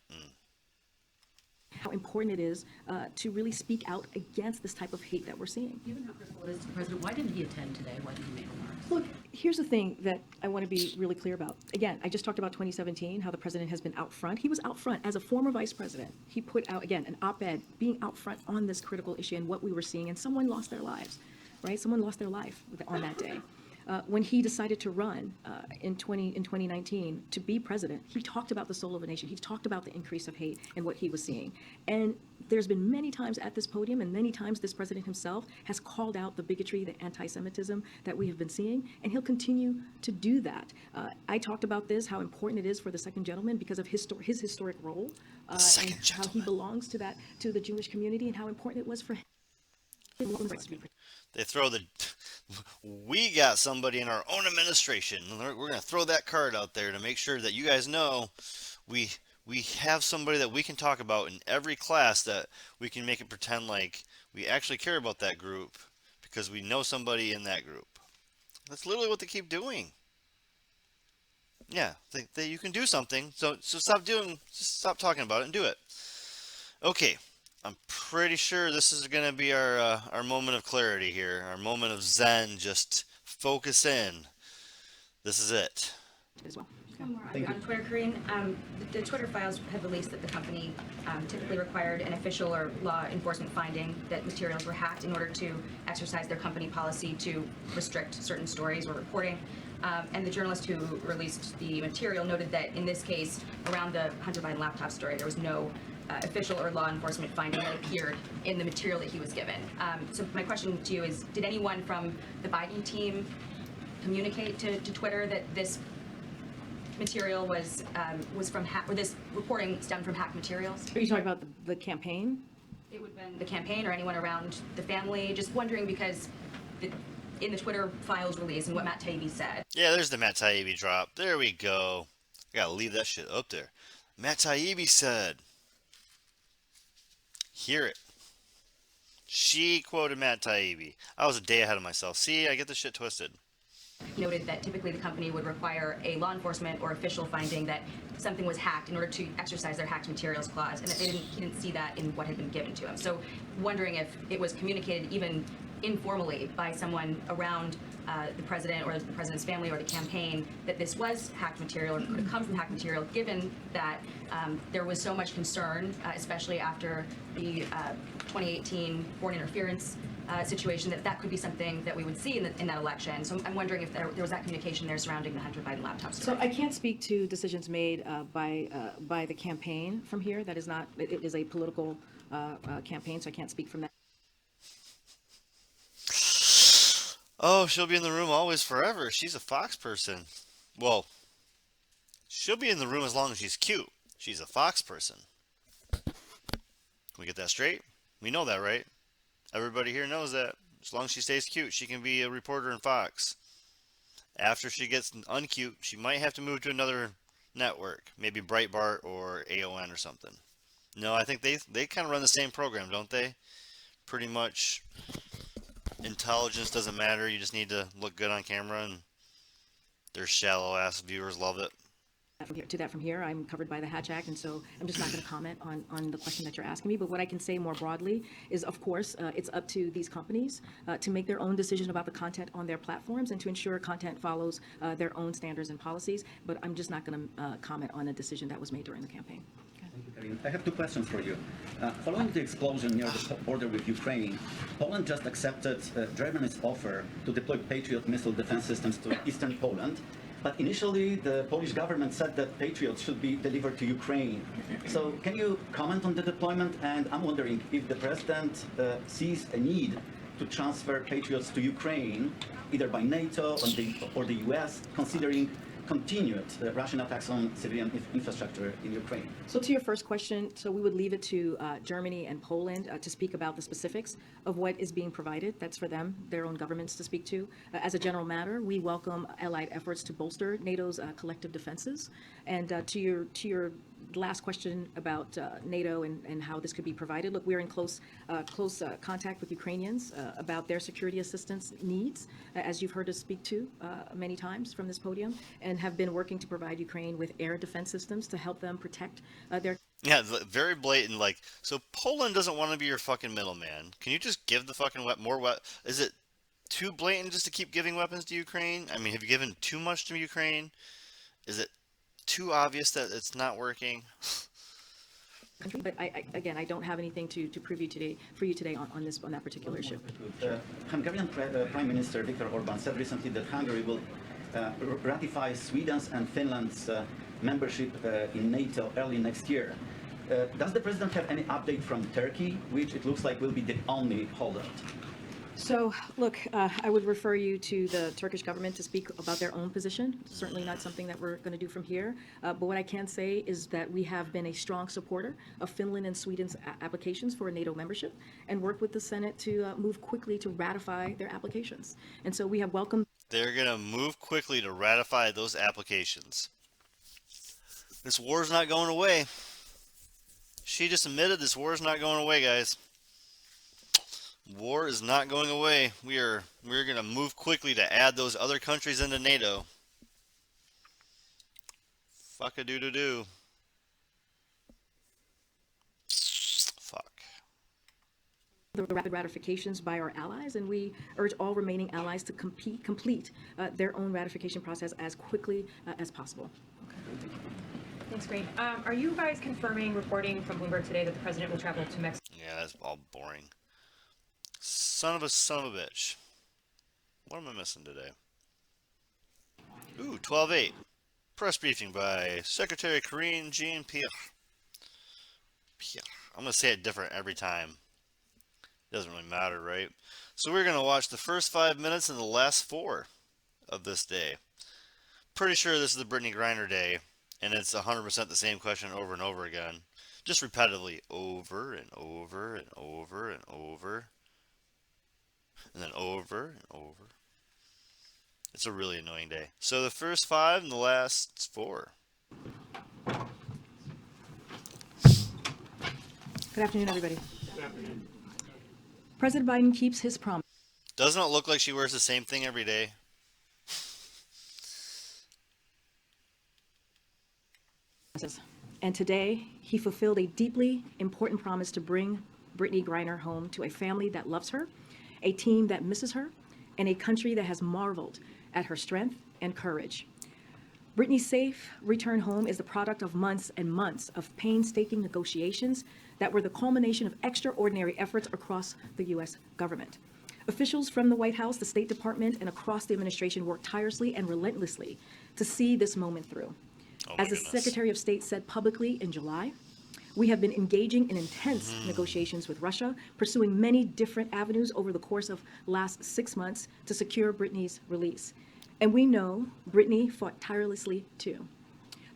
How important it is to really speak out against this type of hate that we're seeing. Given how critical it is to the president, why didn't he attend today? Why didn't he make remarks? Look, here's the thing that I want to be really clear about. Again, I just talked about 2017, how the president has been out front. He was out front as a former vice president. He put out, again, an op-ed being out front on this critical issue and what we were seeing, and someone lost their lives, right? Someone lost their life on that day. When he decided to run in 2019 to be president, he talked about the soul of a nation. He talked about the increase of hate and what he was seeing. And there's been many times at this podium, and many times this president himself has called out the bigotry, the anti-Semitism that we have been seeing, and he'll continue to do that. I talked about this, how important it is for the second gentleman because of his historic role and how he belongs to the Jewish community, and how important it was for him. They throw we got somebody in our own administration. We're going to throw that card out there to make sure that you guys know we have somebody that we can talk about in every class, that we can make it pretend like we actually care about that group because we know somebody in that group. That's literally what they keep doing. Yeah, you can do something. So stop talking about it and do it. Okay. I'm pretty sure this is going to be our moment of clarity here, our moment of Zen. Just focus in. This is it. As well. One more on Twitter, Karine. The Twitter files have released that the company typically required an official or law enforcement finding that materials were hacked in order to exercise their company policy to restrict certain stories or reporting. And the journalist who released the material noted that in this case, around the Hunter Biden laptop story, there was no official or law enforcement finding that appeared in the material that he was given. So my question to you is, did anyone from the Biden team communicate to Twitter that this material was from or this reporting stemmed from hacked materials? Are you talking about the campaign? It would have been the campaign or anyone around the family. Just wondering because in the Twitter files release and what Matt Taibbi said. Yeah, there's the Matt Taibbi drop. There we go. I gotta leave that shit up there. Matt Taibbi said. Hear it. She quoted Matt Taibbi. I was a day ahead of myself. See, I get the shit twisted. He noted that typically the company would require a law enforcement or official finding that something was hacked in order to exercise their hacked materials clause, and that he didn't see that in what had been given to him. So wondering if it was communicated even informally by someone around the president or the president's family or the campaign that this was hacked material or could have come from hacked material, given that there was so much concern, especially after the 2018 foreign interference situation, that could be something that we would see in that election. So I'm wondering if there was that communication there surrounding the Hunter Biden laptop story. So I can't speak to decisions made by the campaign from here. That is not, it is a political campaign, so I can't speak from that. Oh, she'll be in the room always forever. She's a Fox person. Well, she'll be in the room as long as she's cute. She's a Fox person. Can we get that straight? We know that, right? Everybody here knows that. As long as she stays cute, she can be a reporter in Fox. After she gets uncute, she might have to move to another network. Maybe Breitbart or AON or something. No, I think they kind of run the same program, don't they? Pretty much. Intelligence doesn't matter. You just need to look good on camera, and their shallow-ass viewers love it. From here, I'm covered by the Hatch Act, and so I'm just not going to comment on the question that you're asking me. But what I can say more broadly is, of course, it's up to these companies to make their own decision about the content on their platforms and to ensure content follows their own standards and policies. But I'm just not going to comment on a decision that was made during the campaign. I have two questions for you. Following the explosion near the border with Ukraine, Poland just accepted Germany's offer to deploy Patriot missile defense systems to eastern Poland. But initially, the Polish government said that Patriots should be delivered to Ukraine. So can you comment on the deployment? And I'm wondering if the president sees a need to transfer Patriots to Ukraine, either by NATO or the US, considering continued Russian attacks on civilian infrastructure in Ukraine. So to your first question, so we would leave it to Germany and Poland to speak about the specifics of what is being provided. That's for them, their own governments to speak to. As a general matter, we welcome allied efforts to bolster NATO's collective defenses. And to your last question about NATO and how this could be provided, look, we're in close contact with Ukrainians about their security assistance needs, as you've heard us speak to many times from this podium, and have been working to provide Ukraine with air defense systems to help them protect their... Yeah, very blatant, like, so Poland doesn't want to be your fucking middleman. Can you just give the fucking Is it too blatant just to keep giving weapons to Ukraine? I mean, have you given too much to Ukraine? Is it too obvious that it's not working? But I don't have anything to preview for you today on that particular issue. Hungarian Prime Minister Viktor Orban said recently that Hungary will ratify Sweden's and Finland's membership in NATO early next year. Does the president have any update from Turkey, which it looks like will be the only holdout? So, look, I would refer you to the Turkish government to speak about their own position. Certainly not something that we're going to do from here. But what I can say is that we have been a strong supporter of Finland and Sweden's applications for NATO membership and worked with the Senate to move quickly to ratify their applications. And so we have welcomed... They're going to move quickly to ratify those applications. This war's not going away. She just admitted this war is not going away, guys. War is not going away. We're going to move quickly to add those other countries into NATO. Fuck-a-doo-doo-doo. Fuck. The rapid ratifications by our allies, and we urge all remaining allies to complete their own ratification process as quickly as possible. Thanks, Green. Are you guys confirming reporting from Bloomberg today that the president will travel to Mexico? Yeah, that's all boring. Son of a bitch. What am I missing today? Ooh, 12/8. Press briefing by Secretary Karine Jean-Pierre. Yeah, I'm going to say it different every time. Doesn't really matter, right? So we're going to watch the first 5 minutes and the last 4 of this day. Pretty sure this is the Brittany Griner day, and it's 100% the same question over and over again. Just repetitively, over and over and over and over, and then over and over. It's a really annoying day. So the first 5 and the last 4. Good afternoon, everybody. President Biden keeps his promise. Doesn't it look like she wears the same thing every day? And today, he fulfilled a deeply important promise to bring Brittany Griner home to a family that loves her, a team that misses her, and a country that has marveled at her strength and courage. Brittany's safe return home is the product of months and months of painstaking negotiations that were the culmination of extraordinary efforts across the U.S. government. Officials from the White House, the State Department, and across the administration worked tirelessly and relentlessly to see this moment through. As the Secretary of State said publicly in July, we have been engaging in intense negotiations with Russia, pursuing many different avenues over the course of last 6 months to secure Brittany's release. And we know Brittany fought tirelessly too.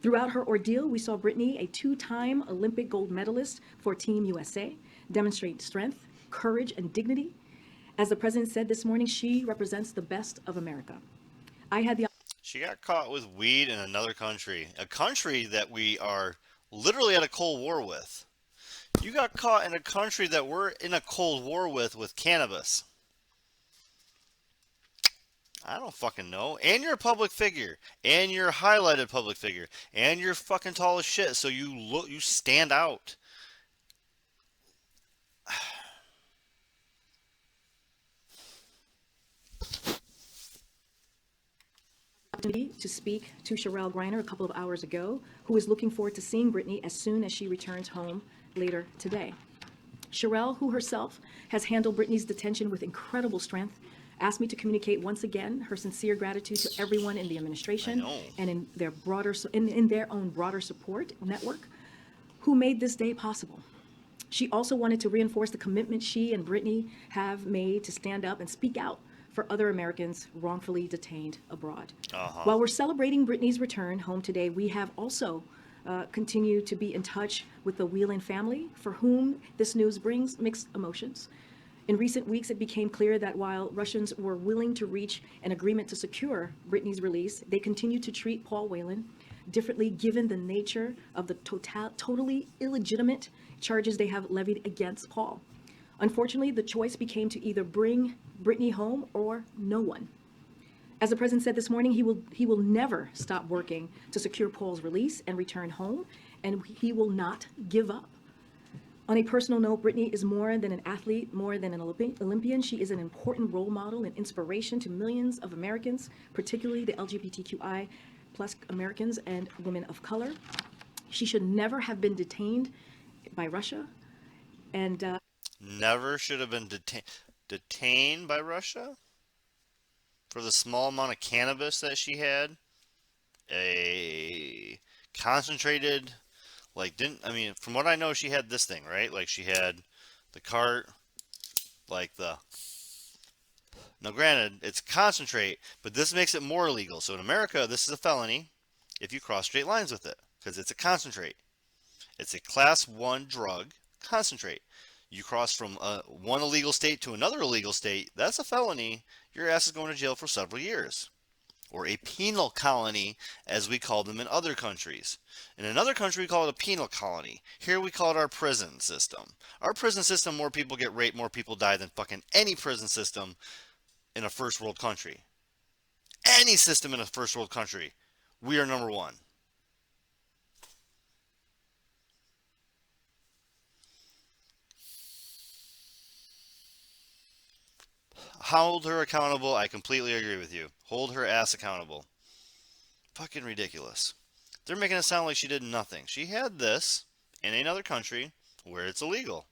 Throughout her ordeal, we saw Brittany, a 2-time Olympic gold medalist for Team USA, demonstrate strength, courage, and dignity. As the president said this morning, she represents the best of America. She got caught with weed in another country, a country that we are literally at a Cold War with. You got caught in a country that we're in a Cold War with cannabis. I don't fucking know. And you're a public figure, and you're a highlighted public figure, and you're fucking tall as shit, so you stand out. To speak to Sherelle Griner a couple of hours ago, who is looking forward to seeing Brittany as soon as she returns home later today. Sherelle, who herself has handled Brittany's detention with incredible strength, asked me to communicate once again her sincere gratitude to everyone in the administration and in their own broader support network who made this day possible. She also wanted to reinforce the commitment she and Brittany have made to stand up and speak out for other Americans wrongfully detained abroad. While we're celebrating Brittany's return home today, we have also continued to be in touch with the Whelan family, for whom this news brings mixed emotions. In recent weeks, it became clear that while Russians were willing to reach an agreement to secure Brittany's release, they continued to treat Paul Whelan differently given the nature of the totally illegitimate charges they have levied against Paul. Unfortunately, the choice became to either bring Brittany home or no one. As the president said this morning, he will never stop working to secure Paul's release and return home, and he will not give up. On a personal note, Brittany is more than an athlete, more than an Olympian. She is an important role model and inspiration to millions of Americans, particularly the LGBTQI plus Americans and women of color. She should never have been detained by Russia, and never should have been detained by Russia for the small amount of cannabis that she had. A concentrated, from what I know, she had this thing, right? Like, she had the cart, now granted, it's concentrate, but this makes it more illegal. So in America, this is a felony if you cross state lines with it, because it's a concentrate. It's a class 1 drug, concentrate. You cross from one illegal state to another illegal state, that's a felony. Your ass is going to jail for several years. Or a penal colony, as we call them in other countries. In another country, we call it a penal colony. Here we call it our prison system. Our prison system, more people get raped, more people die than fucking any prison system in a first world country. Any system in a first world country, we are number 1. Hold her accountable. I completely agree with you. Hold her ass accountable. Fucking ridiculous. They're making it sound like she did nothing. She had this in another country where it's illegal.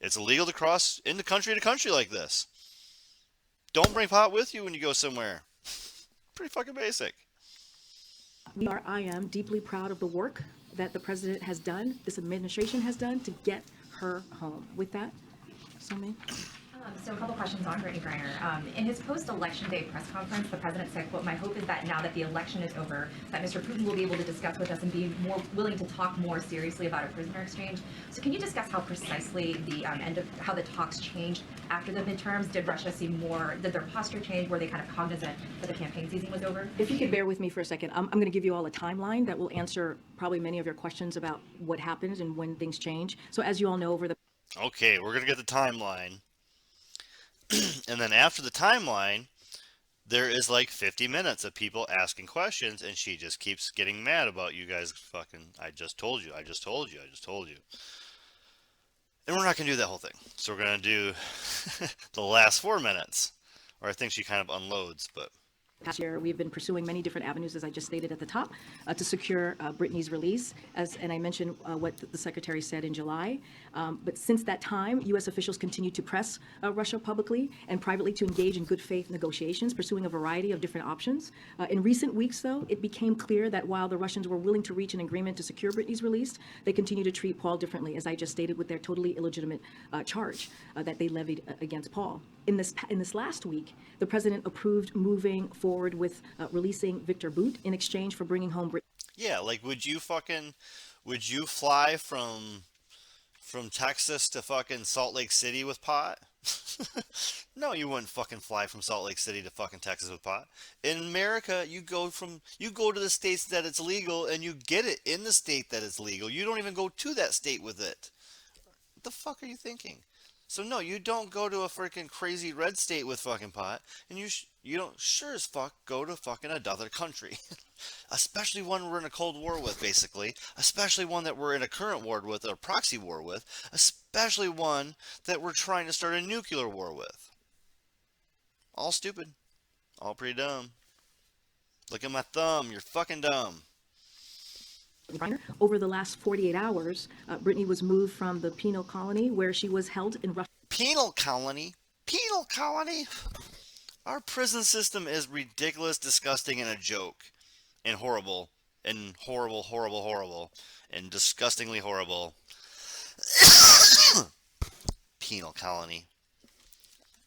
It's illegal to cross into country to country like this. Don't bring pot with you when you go somewhere. Pretty fucking basic. I am deeply proud of the work that the president has done, this administration has done to get her home. With that, Stoney? So a couple questions on Brittany Griner. In his post-election day press conference, the president said, quote, "My hope is that now that the election is over, that Mr. Putin will be able to discuss with us and be more willing to talk more seriously about a prisoner exchange." So can you discuss how precisely the how the talks changed after the midterms? Did Russia seem more, did their posture change? Were they kind of cognizant that the campaign season was over? If you could bear with me for a second, I'm going to give you all a timeline that will answer probably many of your questions about what happens and when things change. So as you all know, over the Okay, we're going to get the timeline. And then after the timeline, there is like 50 minutes of people asking questions, and she just keeps getting mad about you guys fucking, I just told you, I just told you, I just told you. And we're not going to do that whole thing. So we're going to do the last 4 minutes, or I think she kind of unloads, but... past year, we've been pursuing many different avenues, as I just stated at the top, to secure Brittany's release. And I mentioned what the secretary said in July. But since that time, U.S. officials continue to press Russia publicly and privately to engage in good faith negotiations, pursuing a variety of different options. In recent weeks, though, it became clear that while the Russians were willing to reach an agreement to secure Brittany's release, they continue to treat Paul differently, as I just stated, with their totally illegitimate charge that they levied against Paul. In this last week, the president approved moving forward with releasing Victor Bout in exchange for bringing home Brittany. Yeah, like, would you fly from Texas to fucking Salt Lake City with pot? No, you wouldn't fucking fly from Salt Lake City to fucking Texas with pot. In America, you go to the states that it's legal and you get it in the state that it's legal. You don't even go to that state with it. What the fuck are you thinking? So no, you don't go to a freaking crazy red state with fucking pot, and you don't sure as fuck go to fucking another country. Especially one we're in a Cold War with, basically. Especially one that we're in a current war with, or proxy war with. Especially one that we're trying to start a nuclear war with. All stupid. All pretty dumb. Look at my thumb, you're fucking dumb. Over the last 48 hours, Brittany was moved from the penal colony where she was held in Russia. Penal colony? Penal colony? Our prison system is ridiculous, disgusting, and a joke. And horrible. And horrible, horrible, horrible. And disgustingly horrible. Penal colony.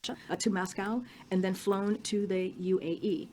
To Moscow and then flown to the UAE.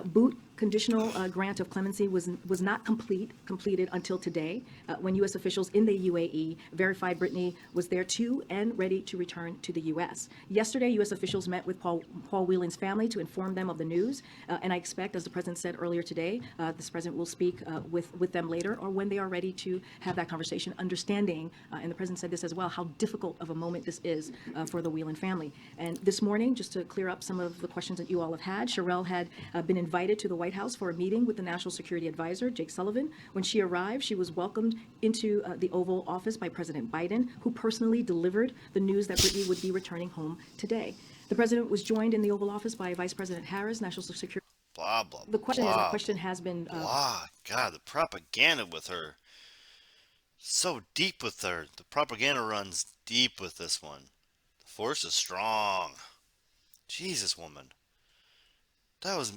Bout conditional grant of clemency was not completed until today, when U.S. officials in the UAE verified Brittany was there too and ready to return to the U.S. Yesterday, U.S. officials met with Paul Whelan's family to inform them of the news, and I expect, as the president said earlier today, this president will speak with them later or when they are ready to have that conversation, understanding, and the president said this as well, how difficult of a moment this is for the Whelan family. And this morning, just to clear up some of the questions that you all have had, Sherelle had been invited to the White House for a meeting with the National Security Advisor, Jake Sullivan. When she arrived, she was welcomed into the Oval Office by President Biden, who personally delivered the news that Brittany would be returning home today. The president was joined in the Oval Office by Vice President Harris, National Security. Blah, blah, the question blah, is, the question has been... blah. God, the propaganda with her. So deep with her. The propaganda runs deep with this one. The force is strong. Jesus, woman. That was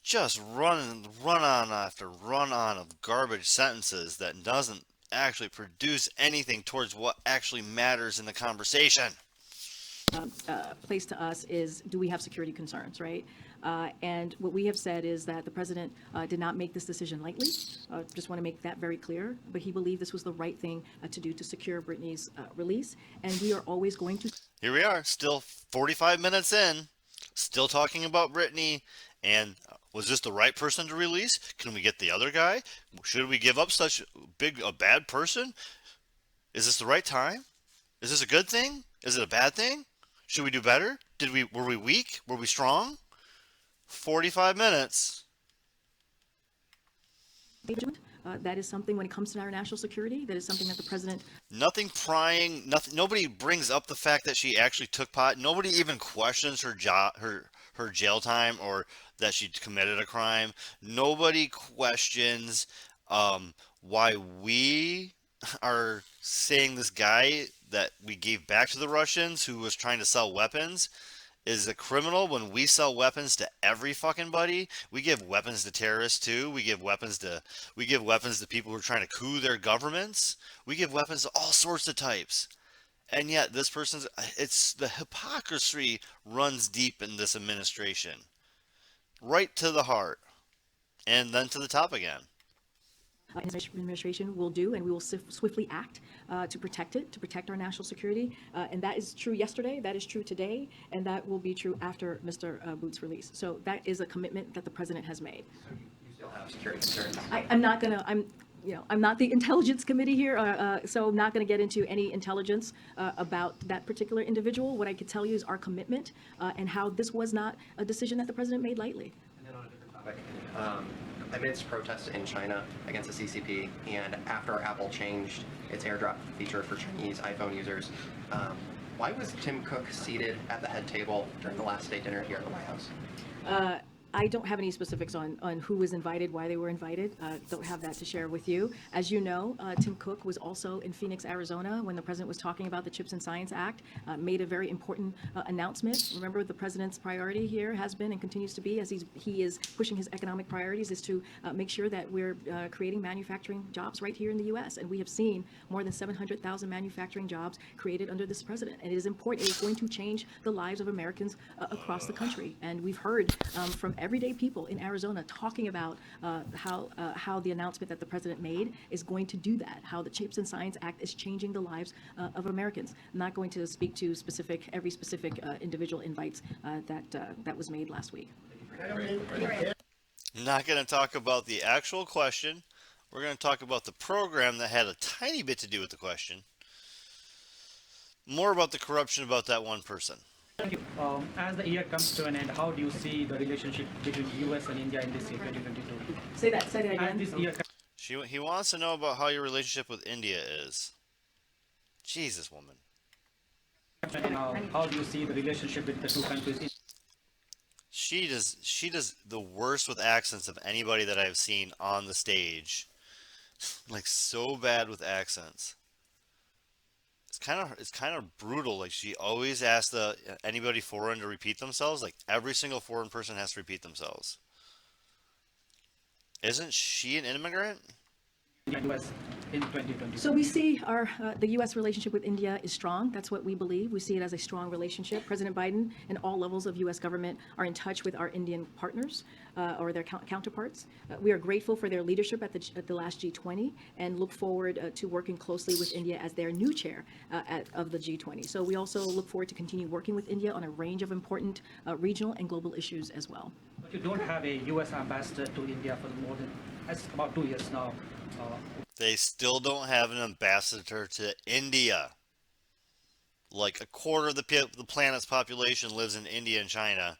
just run on after run on of garbage sentences that doesn't actually produce anything towards what actually matters in the conversation. Place to us is, do we have security concerns, right? And what we have said is that the president did not make this decision lightly. Just want to make that very clear. But he believed this was the right thing to do to secure Brittany's release. And we are always going to... Here we are, still 45 minutes in, still talking about Brittany. And was this the right person to release? Can we get the other guy? Should we give up such a bad person? Is this the right time? Is this a good thing? Is it a bad thing? Should we do better? Were we weak? Were we strong? 45 minutes. That is something, when it comes to our national security, that is something that the president... Nothing prying, nothing. Nobody brings up the fact that she actually took pot. Nobody even questions her jail time or that she committed a crime. Nobody questions why we are saying this guy that we gave back to the Russians who was trying to sell weapons is it criminal when we sell weapons to every fucking buddy? We give weapons to terrorists too. We give weapons to people who are trying to coup their governments. We give weapons to all sorts of types. And yet this person's it's the hypocrisy runs deep in this administration. Right to the heart. And then to the top again. His administration will do, and we will swiftly act to protect it, to protect our national security. And that is true yesterday, that is true today, and that will be true after Mr. Bout's release. So that is a commitment that the president has made. So you still have security concerns? I'm not going to, I'm not the intelligence committee here, so I'm not going to get into any intelligence about that particular individual. What I could tell you is our commitment and how this was not a decision that the president made lightly. And then on a different topic, amidst protests in China against the CCP, and after Apple changed its AirDrop feature for Chinese iPhone users, why was Tim Cook seated at the head table during the last state dinner here at the White House? I don't have any specifics on who was invited, why they were invited. Don't have that to share with you. As you know, Tim Cook was also in Phoenix, Arizona, when the president was talking about the CHIPS and Science Act, made a very important announcement. Remember, the president's priority here has been and continues to be, as he is pushing his economic priorities, is to make sure that we're creating manufacturing jobs right here in the U.S. And we have seen more than 700,000 manufacturing jobs created under this president. And it is important. It is going to change the lives of Americans across the country. And we've heard from everyday people in Arizona talking about how the announcement that the president made is going to do that, how the CHIPS and Science Act is changing the lives of Americans. I'm not going to speak to every specific individual invites that was made last week. Not going to talk about the actual question. We're going to talk about the program that had a tiny bit to do with the question. More about the corruption about that one person. Thank you. As the year comes to an end, how do you see the relationship between U.S. and India in this year, 2022? Say that again. As this year He wants to know about how your relationship with India is. Jesus, woman. How do you see the relationship with the two countries? She does the worst with accents of anybody that I've seen on the stage. Like, so bad with accents. It's kind of brutal. Like, she always asks anybody foreign to repeat themselves. Like, every single foreign person has to repeat themselves. Isn't she an immigrant? US in 2020. So we see the U.S. relationship with India is strong. That's what we believe. We see it as a strong relationship. President Biden and all levels of U.S. government are in touch with our Indian partners or their counterparts. We are grateful for their leadership at the last G20 and look forward to working closely with India as their new chair of the G20. So we also look forward to continue working with India on a range of important regional and global issues as well. But you don't have a U.S. ambassador to India for more than about 2 years now. They still don't have an ambassador to India. Like, a quarter of the planet's population lives in India and China,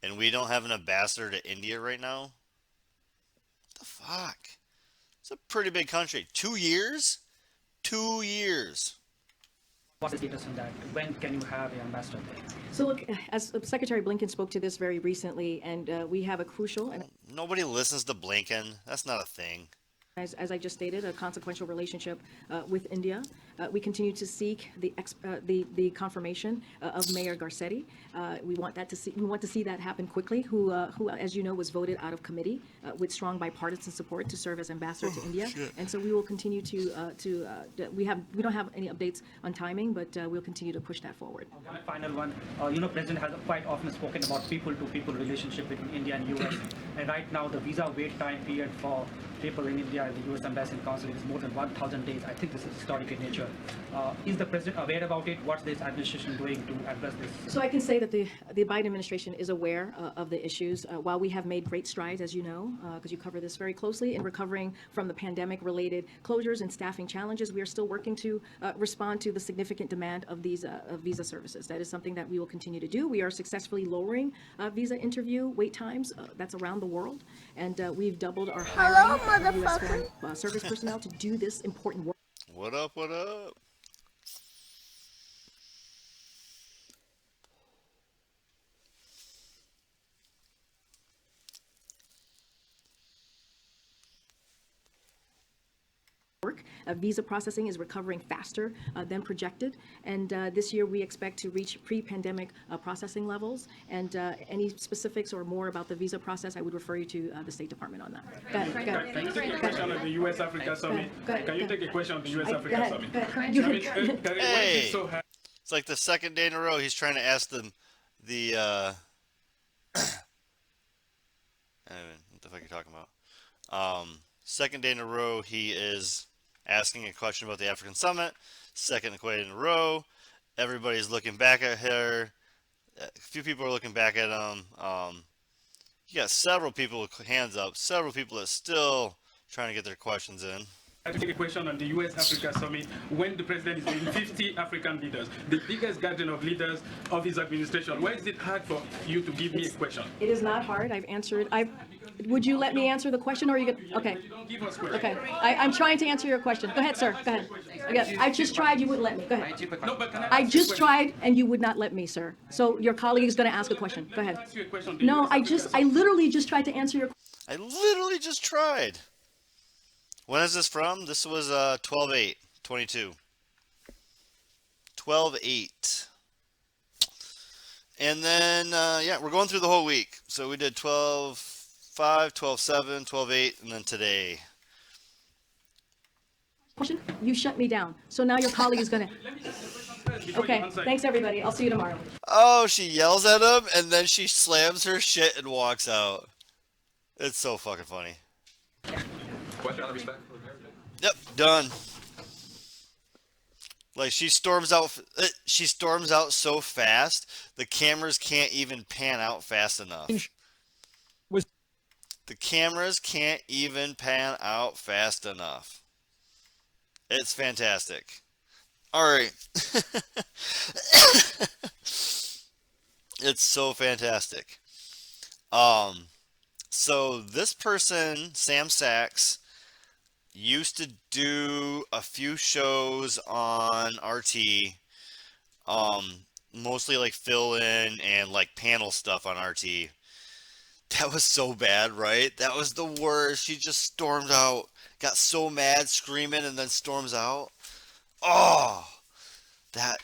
and we don't have an ambassador to India right now? What the fuck? It's a pretty big country. 2 years? 2 years. What's the status on that? When can you have an ambassador there? So look, as Secretary Blinken spoke to this very recently, and we have a crucial and nobody listens to Blinken. That's not a thing. As I just stated, a consequential relationship with India. We continue to seek the confirmation of Mayor Garcetti. We want to see that happen quickly. Who, as you know, was voted out of committee with strong bipartisan support to serve as ambassador to India. Shit. And so we will continue we don't have any updates on timing, but we'll continue to push that forward. Okay, final one. President has quite often spoken about people-to-people relationship between India and U.S. And right now, the visa wait time period for people in India and the U.S. Embassy and Consulate is more than 1,000 days. I think this is historic in nature. Is the president aware about it? What's this administration doing to address this? So I can say that the Biden administration is aware of the issues. While we have made great strides, as you know, because you cover this very closely, in recovering from the pandemic-related closures and staffing challenges, we are still working to respond to the significant demand of these visa services. That is something that we will continue to do. We are successfully lowering visa interview wait times. That's around the world, and we've doubled our hiring of U.S. foreign service personnel to do this important work. What up, what up? work. Visa processing is recovering faster than projected, and this year we expect to reach pre-pandemic processing levels. And any specifics or more about the visa process, I would refer you to the State Department on that. Go ahead. Can you take a question on the U.S.-Africa Summit? Can you take a question on the U.S.-Africa Summit? Hey, it's like the second day in a row he's trying to ask them the I don't know what the fuck are you talking about? Second day in a row he is asking a question about the African Summit. Second day in a row, everybody's looking back at her. A few people are looking back at him. You got several people with hands up, several people that still trying to get their questions in. I have to take a question on the U.S.-Africa Summit when the president is bringing 50 African leaders, the biggest gathering of leaders of his administration. Why is it hard for you to give me a question? It is not hard. I've answered. Would you let me answer the question, or are you going to? Okay. Okay. I'm trying to answer your question. Go ahead, sir. Go ahead. Okay. I just tried. You wouldn't let me. Go ahead. I just tried, and you would not let me, sir. So your colleague is going to ask a question. Go ahead. No, I literally just tried to answer your. I literally just tried. When is this from? This was 12/8/22. 12/8. And then, yeah, we're going through the whole week. So we did 12/5, 12/7, 12/8, and then today. Question? You shut me down. So now your colleague is going to. Okay. Thanks, everybody. I'll see you tomorrow. Oh, she yells at him, and then she slams her shit and walks out. It's so fucking funny. Question out of respect for America? Yep, done. Like she storms out so fast, the cameras can't even pan out fast enough. The cameras can't even pan out fast enough. It's fantastic. All right. It's so fantastic. So this person, Sam Sachs, used to do a few shows on RT, mostly like fill in and like panel stuff on RT. That was so bad, right? That was the worst. She just stormed out, got so mad, screaming, and then storms out. Oh, that.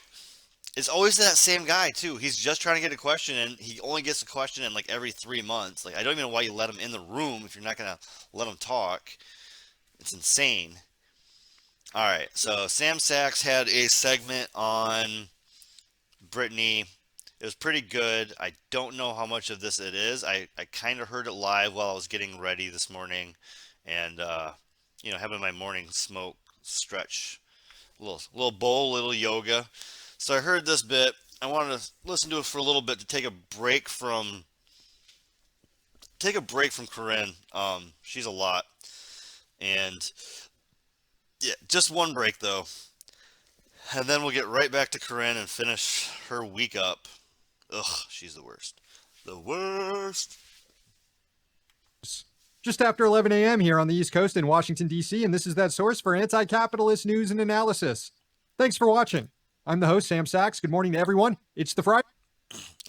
It's always that same guy too. He's just trying to get a question, and he only gets a question in like every 3 months. Like I don't even know why you let him in the room if you're not gonna let him talk. It's insane. All right, so Sam Sachs had a segment on Britney. It was pretty good. I don't know how much of this it is. I kind of heard it live while I was getting ready this morning, and you know, having my morning smoke stretch, little bowl, little yoga. So I heard this bit. I wanted to listen to it for a little bit to take a break from Corinne. She's a lot. And yeah, just one break though. And then we'll get right back to Corinne and finish her week up. Ugh, she's the worst. The worst. Just after 11 a.m. here on the East Coast in Washington, D.C., and this is that source for anti-capitalist news and analysis. Thanks for watching. I'm the host, Sam Sachs. Good morning to everyone. It's the Friday.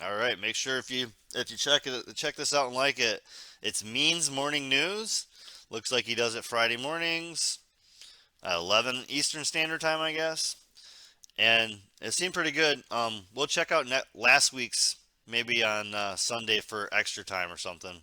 All right, make sure if you check this out and like it, it's Means Morning News. Looks like he does it Friday mornings at 11 Eastern Standard Time, I guess. And it seemed pretty good. We'll check out last week's maybe on Sunday for extra time or something.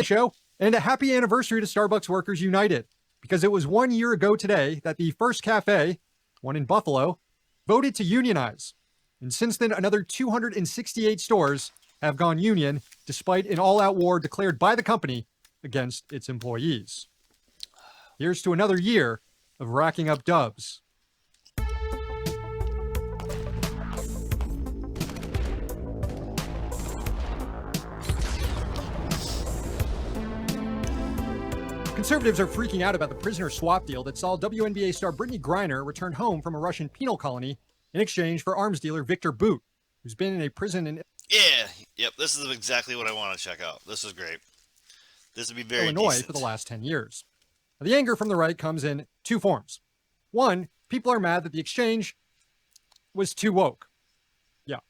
Show and a happy anniversary to Starbucks Workers United, because it was 1 year ago today that the first cafe, one in Buffalo, voted to unionize. And since then, another 268 stores have gone union, despite an all-out war declared by the company against its employees. Here's to another year of racking up dubs. Conservatives are freaking out about the prisoner swap deal that saw WNBA star Brittany Griner return home from a Russian penal colony in exchange for arms dealer Victor Bout, who's been in a prison in Yep, this is exactly what I want to check out. This is great. This would be very Illinois decent. for the last 10 years. Now, the anger from the right comes in two forms. One, people are mad that the exchange was too woke. Yeah,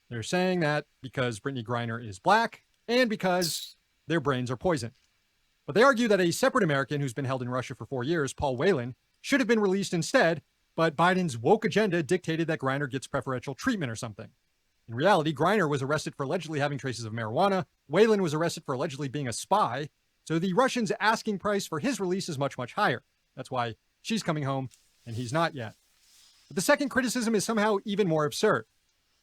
they're saying that because Brittany Griner is black and because their brains are poisoned. But they argue that a separate American who's been held in Russia for 4 years, Paul Whelan, should have been released instead, but Biden's woke agenda dictated that Griner gets preferential treatment or something. In reality, Griner was arrested for allegedly having traces of marijuana. Whelan was arrested for allegedly being a spy. So the Russians' asking price for his release is much, much higher. That's why she's coming home and he's not yet. But the second criticism is somehow even more absurd,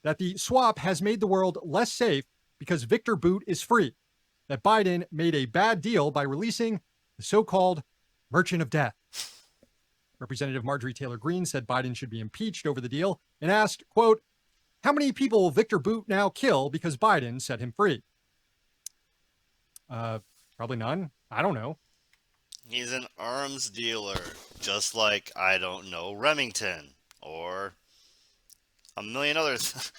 that the swap has made the world less safe because Victor Bout is free, that Biden made a bad deal by releasing the so-called merchant of death. Representative Marjorie Taylor Greene said Biden should be impeached over the deal and asked, quote, how many people will Victor Bout now kill because Biden set him free? Probably none. I don't know. He's an arms dealer, just like, I don't know, Remington or a million others.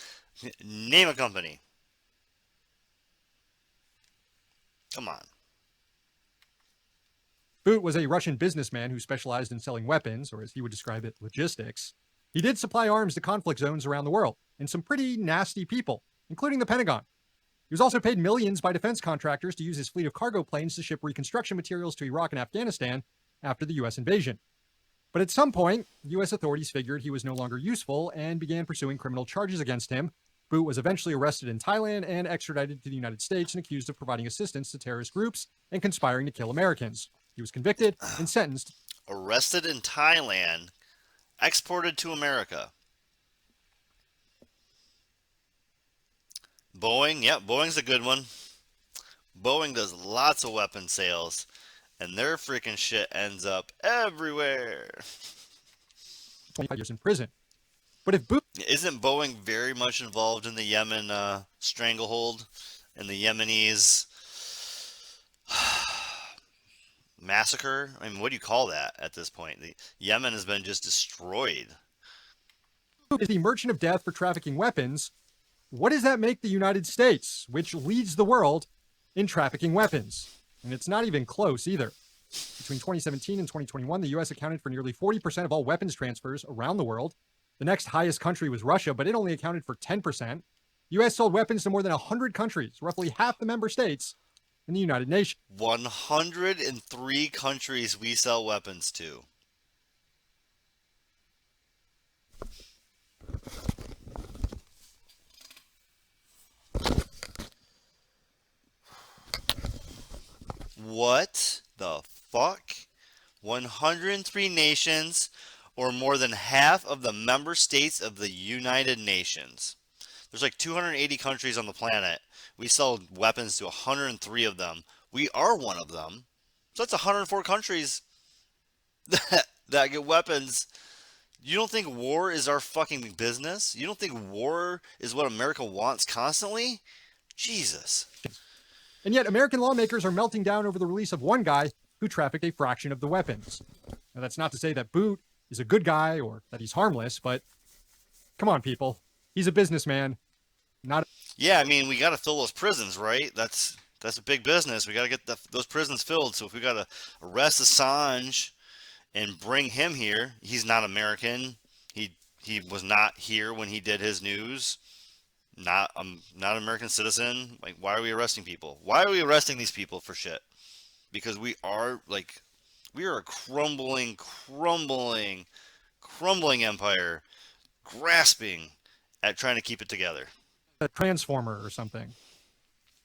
Name a company. Come on. Bout was a Russian businessman who specialized in selling weapons, or as he would describe it, logistics. He did supply arms to conflict zones around the world, and some pretty nasty people, including the Pentagon. He was also paid millions by defense contractors to use his fleet of cargo planes to ship reconstruction materials to Iraq and Afghanistan after the U.S. invasion. But at some point, U.S. authorities figured he was no longer useful and began pursuing criminal charges against him. Bout was eventually arrested in Thailand and extradited to the United States and accused of providing assistance to terrorist groups and conspiring to kill Americans. He was convicted and sentenced. Arrested in Thailand, exported to America. Boeing, yep, Boeing's a good one. Boeing does lots of weapon sales, and their freaking shit ends up everywhere. 25 years in prison. But if Bout... Isn't Boeing very much involved in the Yemen stranglehold and the Yemenis massacre? I mean, what do you call that at this point? The Yemen has been just destroyed. Is the merchant of death for trafficking weapons. What does that make the United States, which leads the world in trafficking weapons? And it's not even close either. Between 2017 and 2021, the U.S. accounted for nearly 40% of all weapons transfers around the world. The next highest country was Russia, but it only accounted for 10%. The U.S. sold weapons to more than 100 countries, roughly half the member states in the United Nations. 103 countries we sell weapons to. What the fuck? 103 nations, or more than half of the member states of the United Nations. There's like 280 countries on the planet. We sell weapons to 103 of them. We are one of them. So that's 104 countries that get weapons. You don't think war is our fucking business? You don't think war is what America wants constantly? Jesus. And yet American lawmakers are melting down over the release of one guy who trafficked a fraction of the weapons. Now, that's not to say that Bout is a good guy or that he's harmless, but come on, people. He's a businessman. Yeah, I mean, we got to fill those prisons, right? That's a big business. We got to get those prisons filled. So if we got to arrest Assange and bring him here, he's not American. He was not here when he did his news. Not an American citizen. Like, why are we arresting people? Why are we arresting these people for shit? Because we are a crumbling empire, grasping at trying to keep it together. A transformer or something.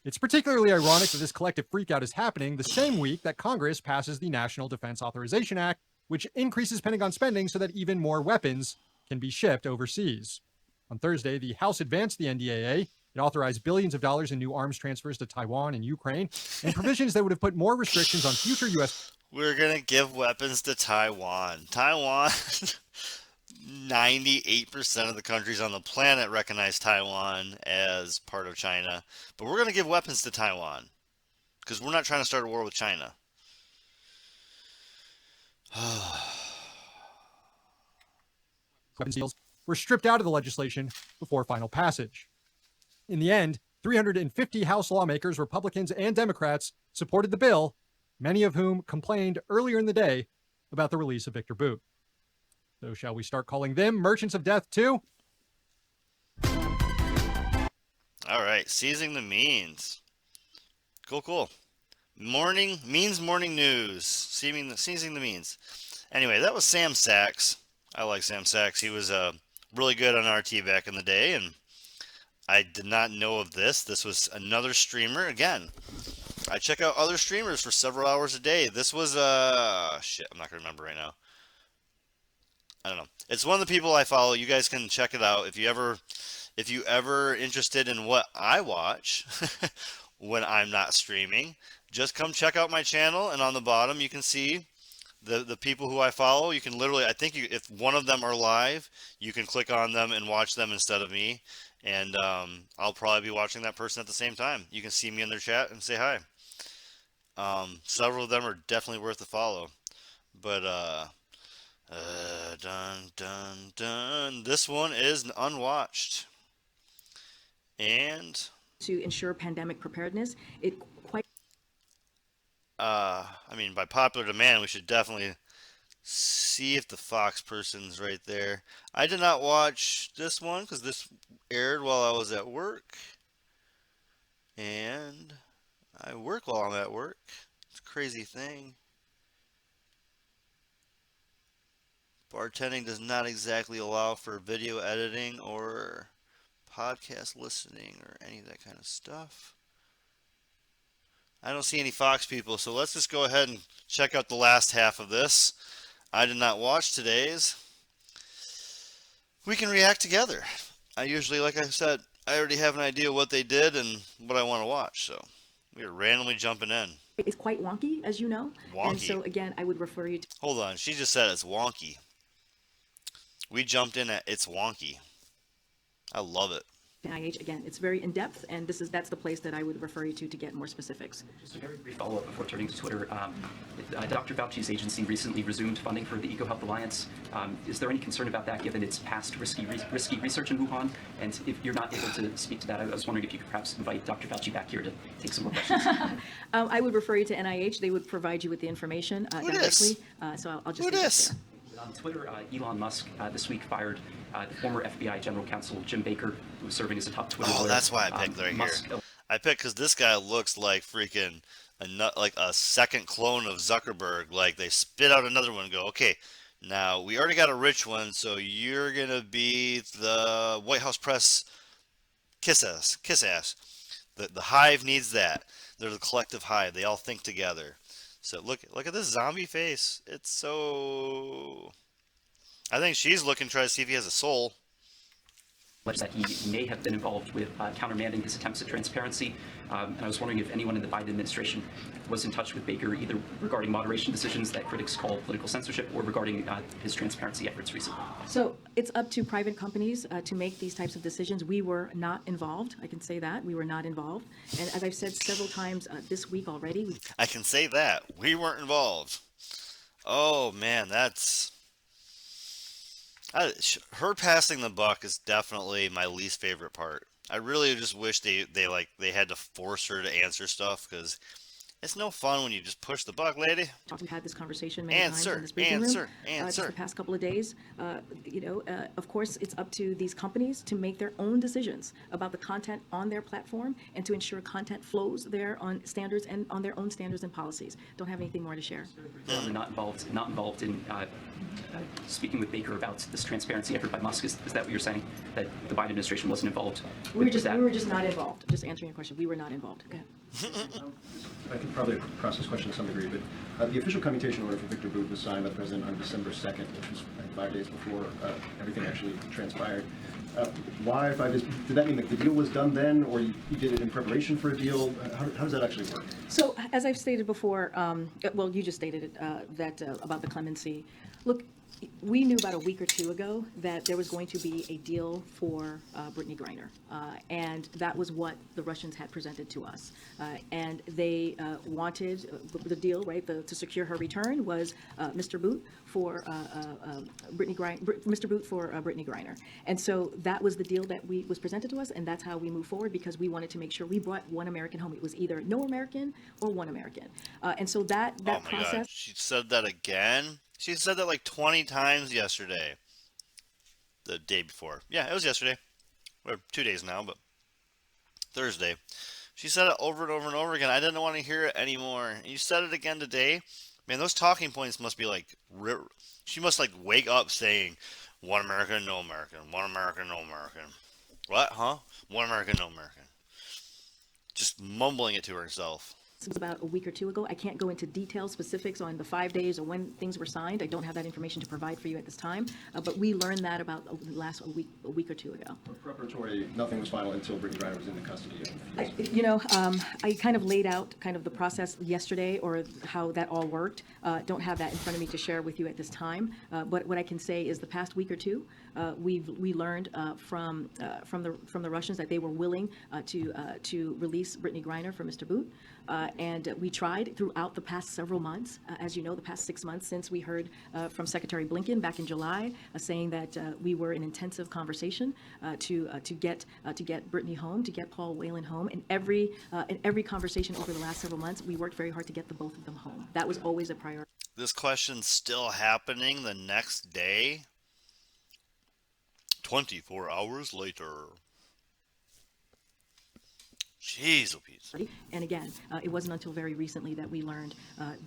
It's particularly ironic that this collective freakout is happening the same week that Congress passes the National Defense Authorization Act, which increases Pentagon spending so that even more weapons can be shipped overseas. On Thursday, the House advanced the NDAA. It authorized billions of dollars in new arms transfers to Taiwan and Ukraine, and provisions that would have put more restrictions on future U.S. We're going to give weapons to Taiwan. Taiwan, 98% of the countries on the planet recognize Taiwan as part of China. But we're going to give weapons to Taiwan because we're not trying to start a war with China. Weapons deals were stripped out of the legislation before final passage. In the end, 350 House lawmakers, Republicans and Democrats, supported the bill, many of whom complained earlier in the day about the release of Victor Bout. So shall we start calling them merchants of death too? All right, seizing the means. Cool. Morning news. Seizing the means. Anyway, that was Sam Sachs. I like Sam Sachs. He was really good on RT back in the day, and I did not know of this. This was another streamer. Again, I check out other streamers for several hours a day. This was shit, I'm not gonna remember right now. I don't know. It's one of the people I follow. You guys can check it out if you ever interested in what I watch when I'm not streaming. Just come check out my channel, and on the bottom you can see the people who I follow. You can literally, I think if one of them are live, you can click on them and watch them instead of me, and I'll probably be watching that person at the same time. You can see me in their chat and say hi. Several of them are definitely worth a follow, but dun dun dun. This one is unwatched, and to ensure pandemic preparedness, it quite. I mean, by popular demand, we should definitely see if the Fox person's right there. I did not watch this one because this aired while I was at work, and I work while I'm at work. It's a crazy thing. Bartending does not exactly allow for video editing or podcast listening or any of that kind of stuff. I don't see any Fox people, so let's just go ahead and check out the last half of this. I did not watch today's. We can react together. I usually, like I said, I already have an idea what they did and what I want to watch, so we are randomly jumping in. It's quite wonky, as you know. Wonky. And so again, I would refer you to. Hold on, she just said it's wonky. We jumped in at it's wonky. I love it. IH. Again, it's very in-depth, and that's the place that I would refer you to get more specifics. Just a very brief follow-up before turning to Twitter. Dr. Fauci's agency recently resumed funding for the EcoHealth Alliance. Is there any concern about that, given its past risky research in Wuhan? And if you're not able to speak to that, I was wondering if you could perhaps invite Dr. Fauci back here to take some more questions. I would refer you to NIH. They would provide you with the information directly. So I'll just leave it there. On Twitter, Elon Musk this week fired the former FBI General Counsel Jim Baker, who was serving as a top Twitter lawyer. Oh, that's why I picked right here. I picked because this guy looks like freaking like a second clone of Zuckerberg. Like they spit out another one and go, okay, now we already got a rich one, so you're gonna be the White House press kiss ass. The hive needs that. They're the collective hive. They all think together. So look at this zombie face. It's so. I think she's looking to try to see if he has a soul. That he may have been involved with countermanding his attempts at transparency. And I was wondering if anyone in the Biden administration was in touch with Baker, either regarding moderation decisions that critics call political censorship or regarding his transparency efforts recently. So it's up to private companies to make these types of decisions. We were not involved. I can say that. We were not involved. And as I've said several times this week already. I can say that. We weren't involved. Oh, man, that's... her passing the buck is definitely my least favorite part. I really just wish they had to force her to answer stuff, because it's no fun when you just push the buck, lady. We've had this conversation many times in this briefing room. Just the past couple of days. Of course, it's up to these companies to make their own decisions about the content on their platform and to ensure content flows there on standards and on their own standards and policies. Don't have anything more to share. Not involved in speaking with Baker about this transparency effort by Musk. Is that what you're saying? That the Biden administration wasn't involved? We were just not involved. Just answering your question. We were not involved. Okay. I could probably cross this question to some degree, but the official commutation order for Victor Boot was signed by the president on December 2nd, which was 5 days before everything actually transpired. Why 5 days? Did that mean that the deal was done then, or you did it in preparation for a deal? How does that actually work? So, as I've stated before, well, you just stated it, that about the clemency. Look, we knew about a week or two ago that there was going to be a deal for Brittany Griner, and that was what the Russians had presented to us. And they wanted the deal, right? To secure her return was Mr. Boot for Brittany Griner, and so that was the deal that was presented to us, and that's how we moved forward, because we wanted to make sure we brought one American home. It was either no American or one American, and so that process. God. She said that again. She said that like 20 times yesterday. The day before. Yeah, it was yesterday. Or 2 days now, but Thursday. She said it over and over and over again. I didn't want to hear it anymore. And you said it again today. Man, those talking points must be like, she must like wake up saying, one American, no American. One American, no American. What, huh? One American, no American. Just mumbling it to herself. It was about a week or two ago. I can't go into details, specifics on the 5 days or when things were signed. I don't have that information to provide for you at this time. But we learned that about a week or two ago. Preparatory, nothing was final until Brittany Griner was in the custody of I kind of laid out kind of the process yesterday, or how that all worked. Don't have that in front of me to share with you at this time. But what I can say is the past week or two, we learned from the Russians that they were willing to release Brittany Griner from Mr. Boot. And we tried throughout the past several months, as you know, the past 6 months since we heard from Secretary Blinken back in July, saying that we were in intensive conversation to get Brittany home, to get Paul Whelan home. In every conversation over the last several months, we worked very hard to get the both of them home. That was always a priority. This question's still happening the next day. 24 hours later. Jeez, oh, Pete. And again, it wasn't until very recently that we learned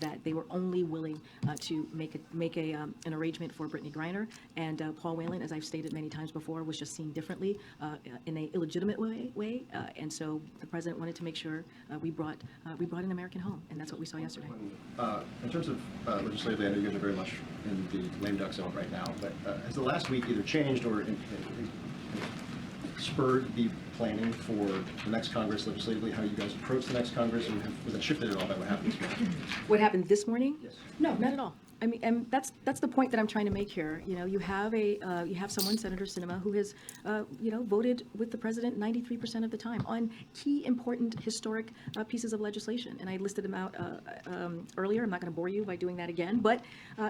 that they were only willing to make an arrangement for Brittany Griner, and Paul Whelan, as I've stated many times before, was just seen differently in an illegitimate way, and so the president wanted to make sure we brought an American home, and that's what we saw yesterday. In terms of legislatively, I know you guys are very much in the lame duck zone right now, but has the last week either changed or spurred the planning for the next Congress legislatively, how you guys approach the next Congress, and was that shifted at all by what happened this morning? What happened this morning? Yes. No, not at all. I mean, and that's the point that I'm trying to make here. You know, you have someone, Senator Sinema, who has, voted with the president 93% of the time on key, important, historic pieces of legislation. And I listed them out earlier. I'm not going to bore you by doing that again, but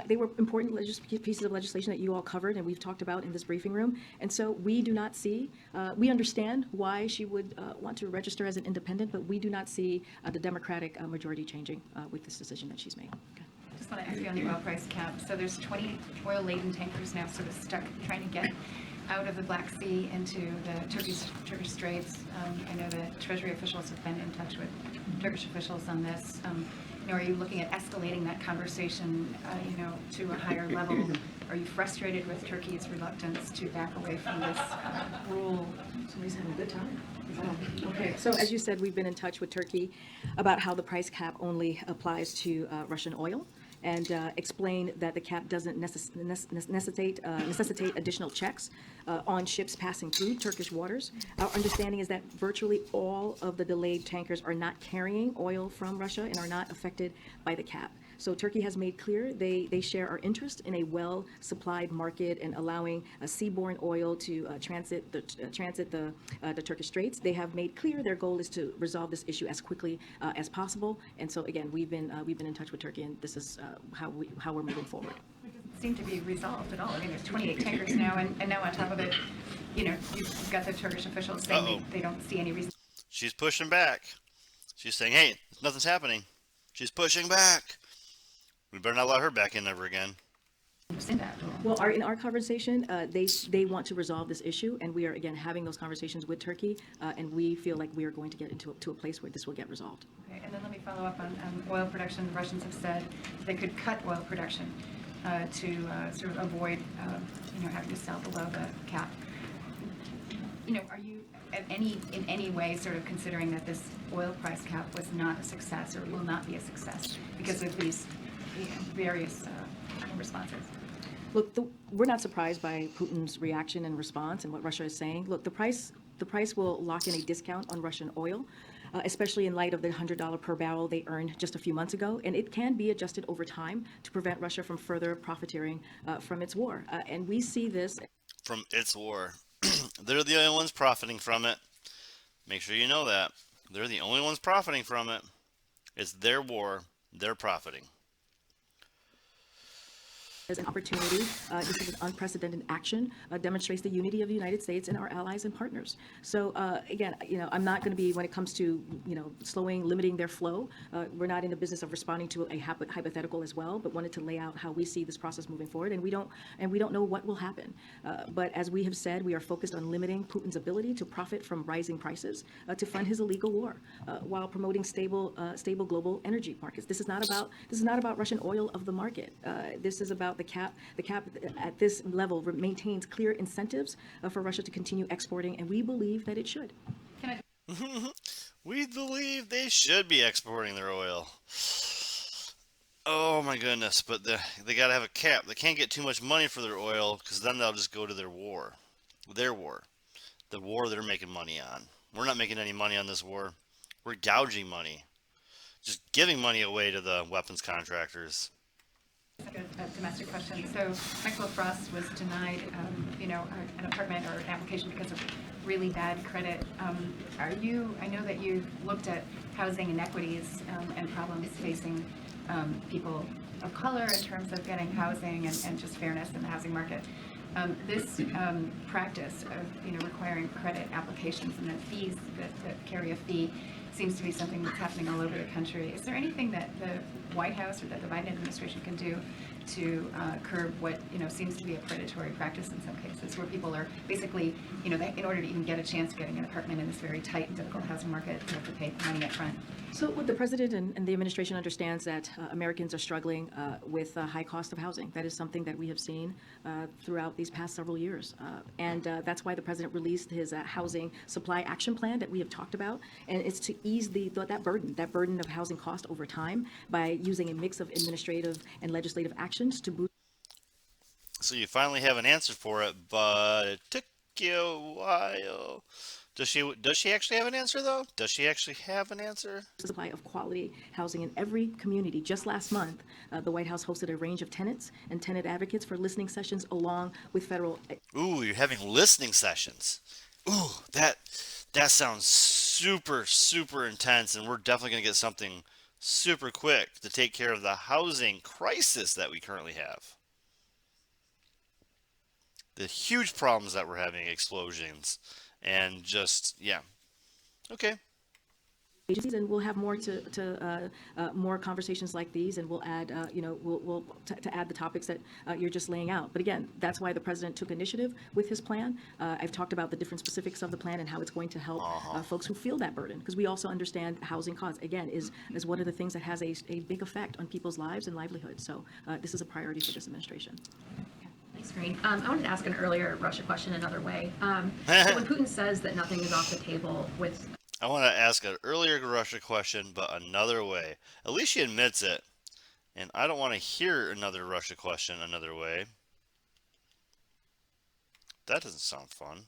they were important pieces of legislation that you all covered and we've talked about in this briefing room. And so we do not see, we understand why she would want to register as an independent, but we do not see the Democratic majority changing with this decision that she's made. Okay. Just want to ask you on the oil price cap. So there's 20 oil-laden tankers now sort of stuck trying to get out of the Black Sea into the Turkish Straits. I know that Treasury officials have been in touch with Turkish officials on this. Are you looking at escalating that conversation, to a higher level? Are you frustrated with Turkey's reluctance to back away from this rule? Somebody's having a good time. Okay, so as you said, we've been in touch with Turkey about how the price cap only applies to Russian oil, and explain that the cap doesn't necessitate additional checks on ships passing through Turkish waters. Our understanding is that virtually all of the delayed tankers are not carrying oil from Russia and are not affected by the cap. So Turkey has made clear they share our interest in a well-supplied market and allowing seaborne oil to transit the Turkish Straits. They have made clear their goal is to resolve this issue as quickly as possible. And so again, we've been in touch with Turkey, and this is how we're moving forward. It doesn't seem to be resolved at all. I mean, there's 28 tankers now, and now on top of it, you've got the Turkish officials saying they don't see any reason. She's pushing back. She's saying, hey, nothing's happening. She's pushing back. We better not let her back in ever again. Well, in our conversation, they want to resolve this issue, and we are again having those conversations with Turkey, and we feel like we are going to get into a place where this will get resolved. Okay, and then let me follow up on oil production. The Russians have said they could cut oil production to sort of avoid, having to sell below the cap. Are you in any way sort of considering that this oil price cap was not a success or will not be a success because of these various responses? Look, we're not surprised by Putin's reaction and response and what Russia is saying. Look, the price will lock in a discount on Russian oil, especially in light of the $100 per barrel they earned just a few months ago, and it can be adjusted over time to prevent Russia from further profiteering from its war. And we see this from its war. They're the only ones profiting from it. Make sure you know that. They're the only ones profiting from it. It's their war. They're profiting. as an opportunity. This is an unprecedented action, demonstrates the unity of the United States and our allies and partners. So again, I'm not going to be, when it comes to, slowing, limiting their flow, we're not in the business of responding to a hypothetical as well, but wanted to lay out how we see this process moving forward. And we don't know what will happen. But as we have said, we are focused on limiting Putin's ability to profit from rising prices to fund his illegal war, while promoting stable global energy markets. This is not about Russian oil of the market. This is about the cap at this level maintains clear incentives for Russia to continue exporting, and we believe that it should. We believe they should be exporting their oil. Oh my goodness, but they gotta have a cap. They can't get too much money for their oil, because then they'll just go to their war. The war they're making money on. We're not making any money on this war. We're gouging money. Just giving money away to the weapons contractors. A domestic question. So Michael Frost was denied, an apartment or an application because of really bad credit. I know that you've looked at housing inequities and problems facing people of color in terms of getting housing and just fairness in the housing market. This practice of requiring credit applications and then fees that carry a fee seems to be something that's happening all over the country. Is there anything that the White House or that the Biden administration can do to curb what seems to be a predatory practice in some cases, where people are basically, in order to even get a chance getting an apartment in this very tight and difficult housing market, they have to pay money up front? So what the president and the administration understands that Americans are struggling with a high cost of housing. That is something that we have seen throughout these past several years. And that's why the president released his housing supply action plan that we have talked about. And it's to ease that burden of housing cost over time by using a mix of administrative and legislative actions to boost. So you finally have an answer for it, but it took you a while. Does she actually have an answer, though? Does she actually have an answer? Supply of quality housing in every community. Just last month, the White House hosted a range of tenants and tenant advocates for listening sessions along with federal. Ooh, you're having listening sessions. Ooh, that sounds super, super intense, and we're definitely going to get something super quick to take care of the housing crisis that we currently have. The huge problems that we're having, explosions. And just, yeah. Okay. Agencies, and we'll have more more conversations like these, and we'll add, we'll add the topics that you're just laying out. But again, that's why the president took initiative with his plan. I've talked about the different specifics of the plan and how it's going to help folks who feel that burden, because we also understand housing costs, again, is one of the things that has a big effect on people's lives and livelihoods. So this is a priority for this administration. Thanks, Green. I wanted to ask an earlier Russia question another way. So when Putin says that nothing is off the table with... I want to ask an earlier Russia question, but another way. At least she admits it. And I don't want to hear another Russia question another way. That doesn't sound fun.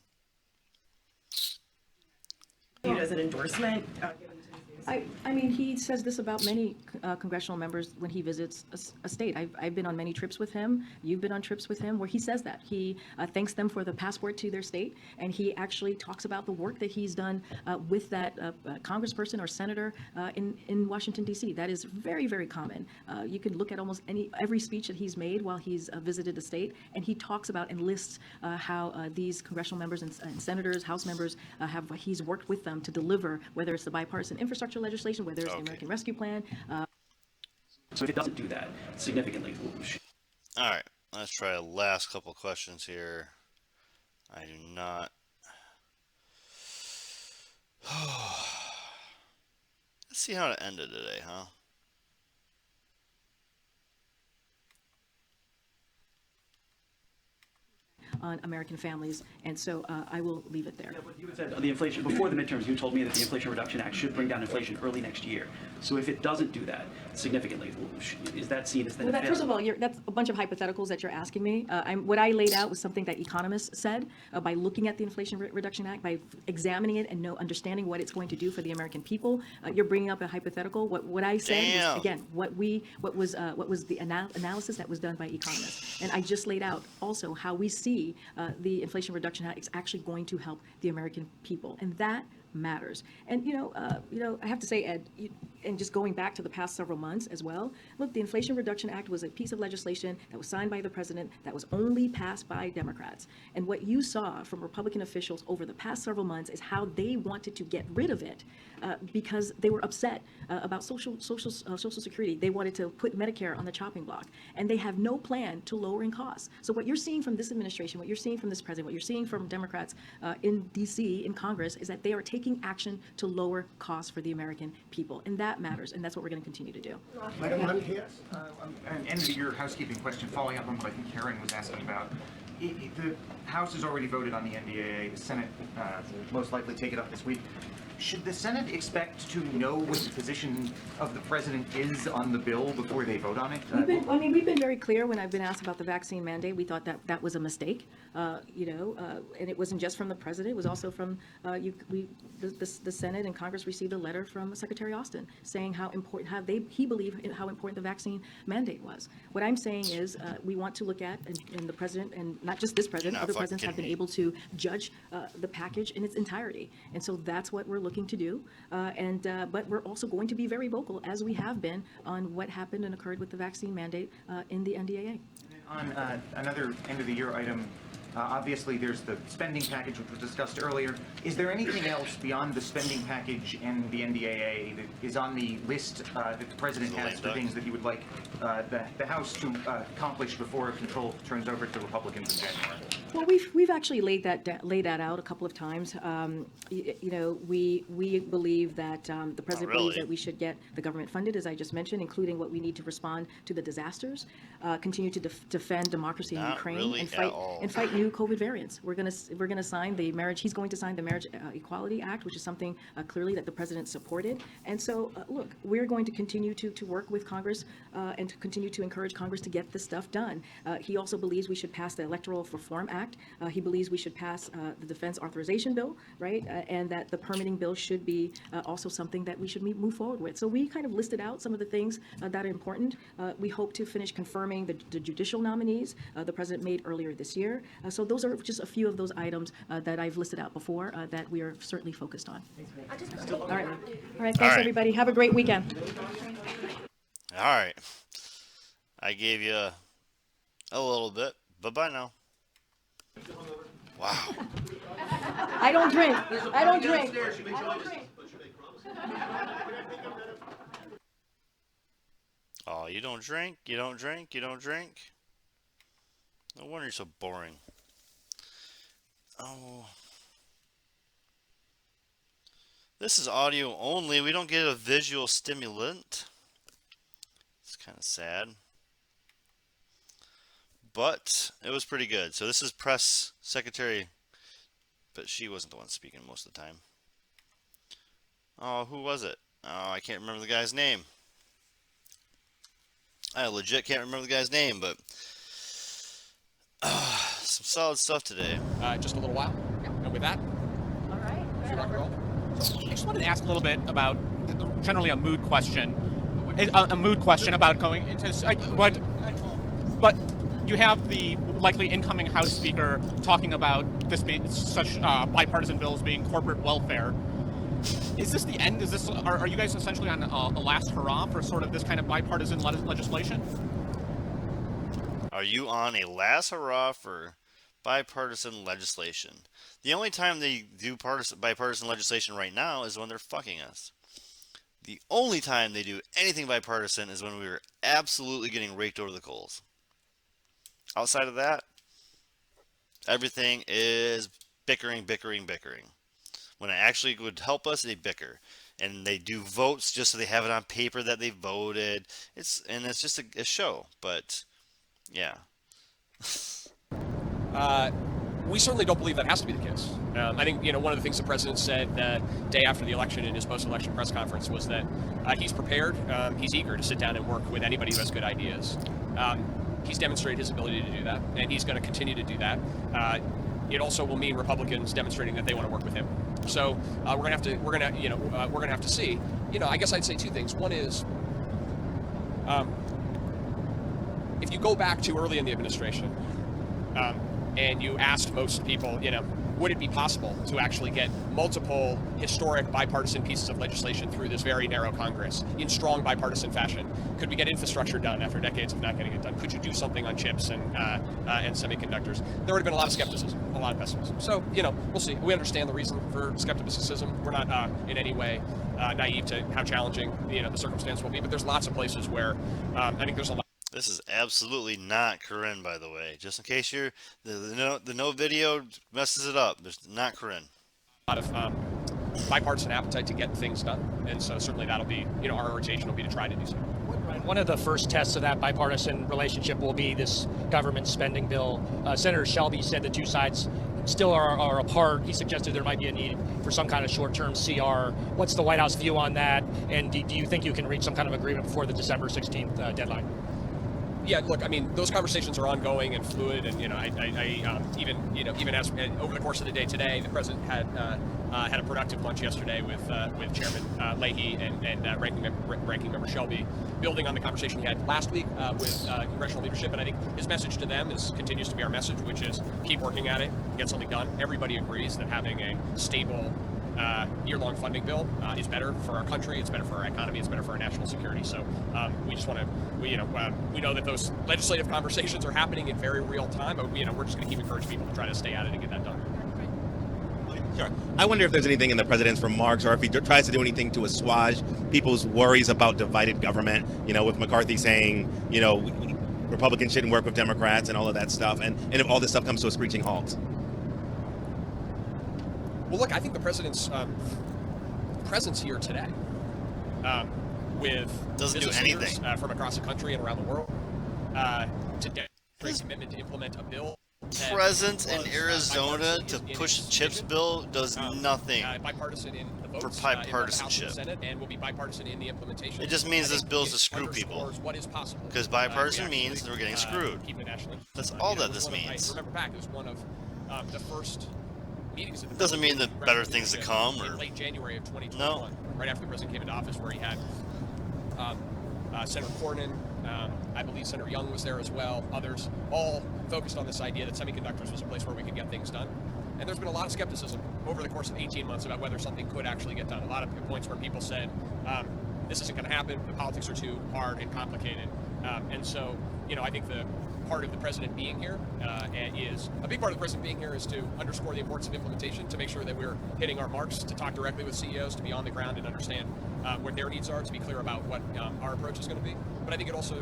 As an endorsement? I mean, he says this about many congressional members when he visits a state. I've been on many trips with him. You've been on trips with him where he says that. He thanks them for the passport to their state, and he actually talks about the work that he's done with that congressperson or senator in Washington, D.C. That is very, very common. You can look at almost every speech that he's made while he's visited the state, and he talks about and lists how these congressional members and senators, House members, he's worked with them to deliver, whether it's the bipartisan infrastructure legislation, whether it's the American Rescue Plan. So if it doesn't do that significantly, all right, let's try a last couple questions here. I do not. Let's see how it ended today, huh? On American families, and so I will leave it there. Yeah, but you had said the inflation before the midterms. You told me that the Inflation Reduction Act should bring down inflation early next year. So if it doesn't do that significantly, is that seen as then? Well, first of all, that's a bunch of hypotheticals that you're asking me. What I laid out was something that economists said by looking at the Inflation Reduction Act, by examining it and understanding what it's going to do for the American people. You're bringing up a hypothetical. What I said was, again, what was the analysis that was done by economists, and I just laid out also how we see the Inflation Reduction Act is actually going to help the American people, and that matters. And I have to say, Ed, and just going back to the past several months as well, look, the Inflation Reduction Act was a piece of legislation that was signed by the president that was only passed by Democrats. And what you saw from Republican officials over the past several months is how they wanted to get rid of it because they were upset about Social Security. They wanted to put Medicare on the chopping block, and they have no plan to lowering costs. So what you're seeing from this administration, what you're seeing from this president, what you're seeing from Democrats in D.C., in Congress, is that they are taking action to lower costs for the American people, and that matters, and that's what we're going to continue to do. Madam Hunt, yes. An end-of-the-year housekeeping question following up on what I think Karen was asking about. The House has already voted on the NDAA. The Senate will most likely take it up this week. Should the Senate expect to know what the position of the president is on the bill before they vote on it? We've been very clear when I've been asked about the vaccine mandate. We thought that was a mistake, and it wasn't just from the president. It was also from the Senate and Congress received a letter from Secretary Austin saying how important, he believed how important the vaccine mandate was. What I'm saying is we want to look at, and the president, and not just this president, other presidents have been able to judge the package in its entirety, and so that's what we're looking to do, but we're also going to be very vocal, as we have been, on what happened and occurred with the vaccine mandate in the NDAA. On another end-of-the-year item, obviously there's the spending package, which was discussed earlier. Is there anything else beyond the spending package and the NDAA that is on the list that the president has for things that he would like the House to accomplish before control turns over to Republicans in January? Well, we've actually laid that out a couple of times. We believe that the president believes that we should get the government funded, as I just mentioned, including what we need to respond to the disasters, continue to defend democracy in Ukraine, and fight new COVID variants. We're going to sign the marriage. He's going to sign the Marriage Equality Act, which is something clearly that the president supported. And so, look, we're going to continue to work with Congress and to continue to encourage Congress to get this stuff done. He also believes we should pass the Electoral Reform Act. He believes we should pass the Defense Authorization Bill, right? And that the permitting bill should be also something that we should move forward with. So we kind of listed out some of the things that are important. We hope to finish confirming the judicial nominees the president made earlier this year. So those are just a few of those items that I've listed out before that we are certainly focused on. All right. Thanks, everybody. Have a great weekend. All right. I gave you a little bit. Bye-bye now. Wow. I don't drink. I don't drink. Oh, you don't drink? You don't drink? You don't drink? No wonder you're so boring. Oh. This is audio only. We don't get a visual stimulant. It's kind of sad. But it was pretty good. So this is press secretary, but she wasn't the one speaking most of the time. Oh, who was it? Oh, I can't remember the guy's name. I legit can't remember the guy's name, but some solid stuff today. Just a little while. And with that, all right. So I just wanted to ask a little bit about generally a mood question. About going into but you have the likely incoming House Speaker talking about this being such bipartisan bills being corporate welfare. Is this the end? Are you guys essentially on a last hurrah for sort of this kind of bipartisan legislation? Are you on a last hurrah for bipartisan legislation? The only time they do bipartisan legislation right now is when they're fucking us. The only time they do anything bipartisan is when we were absolutely getting raked over the coals. Outside of that, everything is bickering. When it actually would help us, they bicker. And they do votes just so they have it on paper that they voted. It's just a show, but yeah. We certainly don't believe that has to be the case. I think one of the things the president said the day after the election in his post-election press conference was that he's prepared, he's eager to sit down and work with anybody who has good ideas. He's demonstrated his ability to do that, and he's going to continue to do that. It also will mean Republicans demonstrating that they want to work with him. So we're gonna have to see. I guess I'd say two things. One is, if you go back to early in the administration, and you asked most people, would it be possible to actually get multiple historic bipartisan pieces of legislation through this very narrow Congress in strong bipartisan fashion? Could we get infrastructure done after decades of not getting it done? Could you do something on chips and semiconductors? There would have been a lot of skepticism, a lot of pessimism. So, we'll see. We understand the reason for skepticism. We're not in any way naive to how challenging the circumstance will be, but there's lots of places where I think there's a lot. This is absolutely not Corinne, by the way. Just in case you're the no video messes it up. There's not Corinne. A lot of bipartisan appetite to get things done, and so certainly that'll be our rotation will be to try to do so. One of the first tests of that bipartisan relationship will be this government spending bill. Senator Shelby said the two sides still are apart. He suggested there might be a need for some kind of short-term CR. What's the White House view on that? And do you think you can reach some kind of agreement before the December 16th deadline? Yeah, look, I mean, those conversations are ongoing and fluid, and even as over the course of the day today, the president had a productive lunch yesterday with Chairman Leahy and Ranking Member Shelby, building on the conversation he had last week with congressional leadership. And I think his message to them continues to be our message, which is keep working at it, get something done. Everybody agrees that having a stable year-long funding bill is better for our country, it's better for our economy, it's better for our national security. So we just want to, we know that those legislative conversations are happening in very real time, but we're just going to keep encouraging people to try to stay at it and get that done. Sure. I wonder if there's anything in the president's remarks, or if he tries to do anything to assuage people's worries about divided government, with McCarthy saying, Republicans shouldn't work with Democrats and all of that stuff, and if all this stuff comes to a screeching halt. Well, look, I think the president's presence here today with doesn't do anything from across the country and around the world to demonstrate commitment to implement a bill. Presence in Arizona to push the CHIPS bill does nothing bipartisan in the votes, for bipartisanship. In the Senate, and will be bipartisan in the implementation. It just means this bill's to screw people. What is possible? Because bipartisan means they're getting screwed. That's all that this means. I remember back, it was one of the first meetings. It doesn't mean that better things to come. In late January of 2021, right after the president came into office, where he had Senator Cornyn, I believe Senator Young was there as well, others, all focused on this idea that semiconductors was a place where we could get things done. And there's been a lot of skepticism over the course of 18 months about whether something could actually get done. A lot of points where people said, this isn't going to happen, the politics are too hard and complicated. And so, I think the part of the president being here is a big part of the president being here is to underscore the importance of implementation, to make sure that we're hitting our marks, to talk directly with CEOs, to be on the ground and understand what their needs are, to be clear about what our approach is going to be. But I think it also,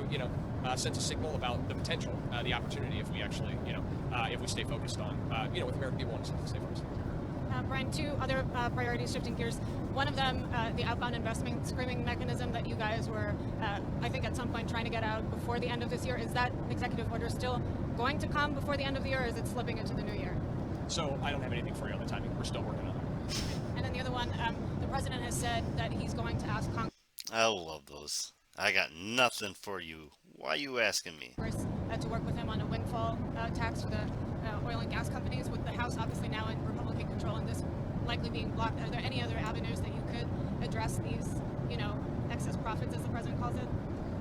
sends a signal about the potential, the opportunity if we actually, if we stay focused on, what the American people want us to stay focused on. Brian, two other priorities, shifting gears. One of them, the outbound investment screening mechanism that you guys were, I think at some point trying to get out before the end of this year. Is that executive order still going to come before the end of the year, or is it slipping into the new year? So I don't have anything for you on the timing. We're still working on it. And then the other one, the president has said that he's going to ask Congress. I love those. I got nothing for you. Why are you asking me? To work with him on a windfall tax for the oil and gas companies, with the House obviously now in Republican control and this likely being blocked. Are there any other avenues that you could address these, excess profits, as the president calls it?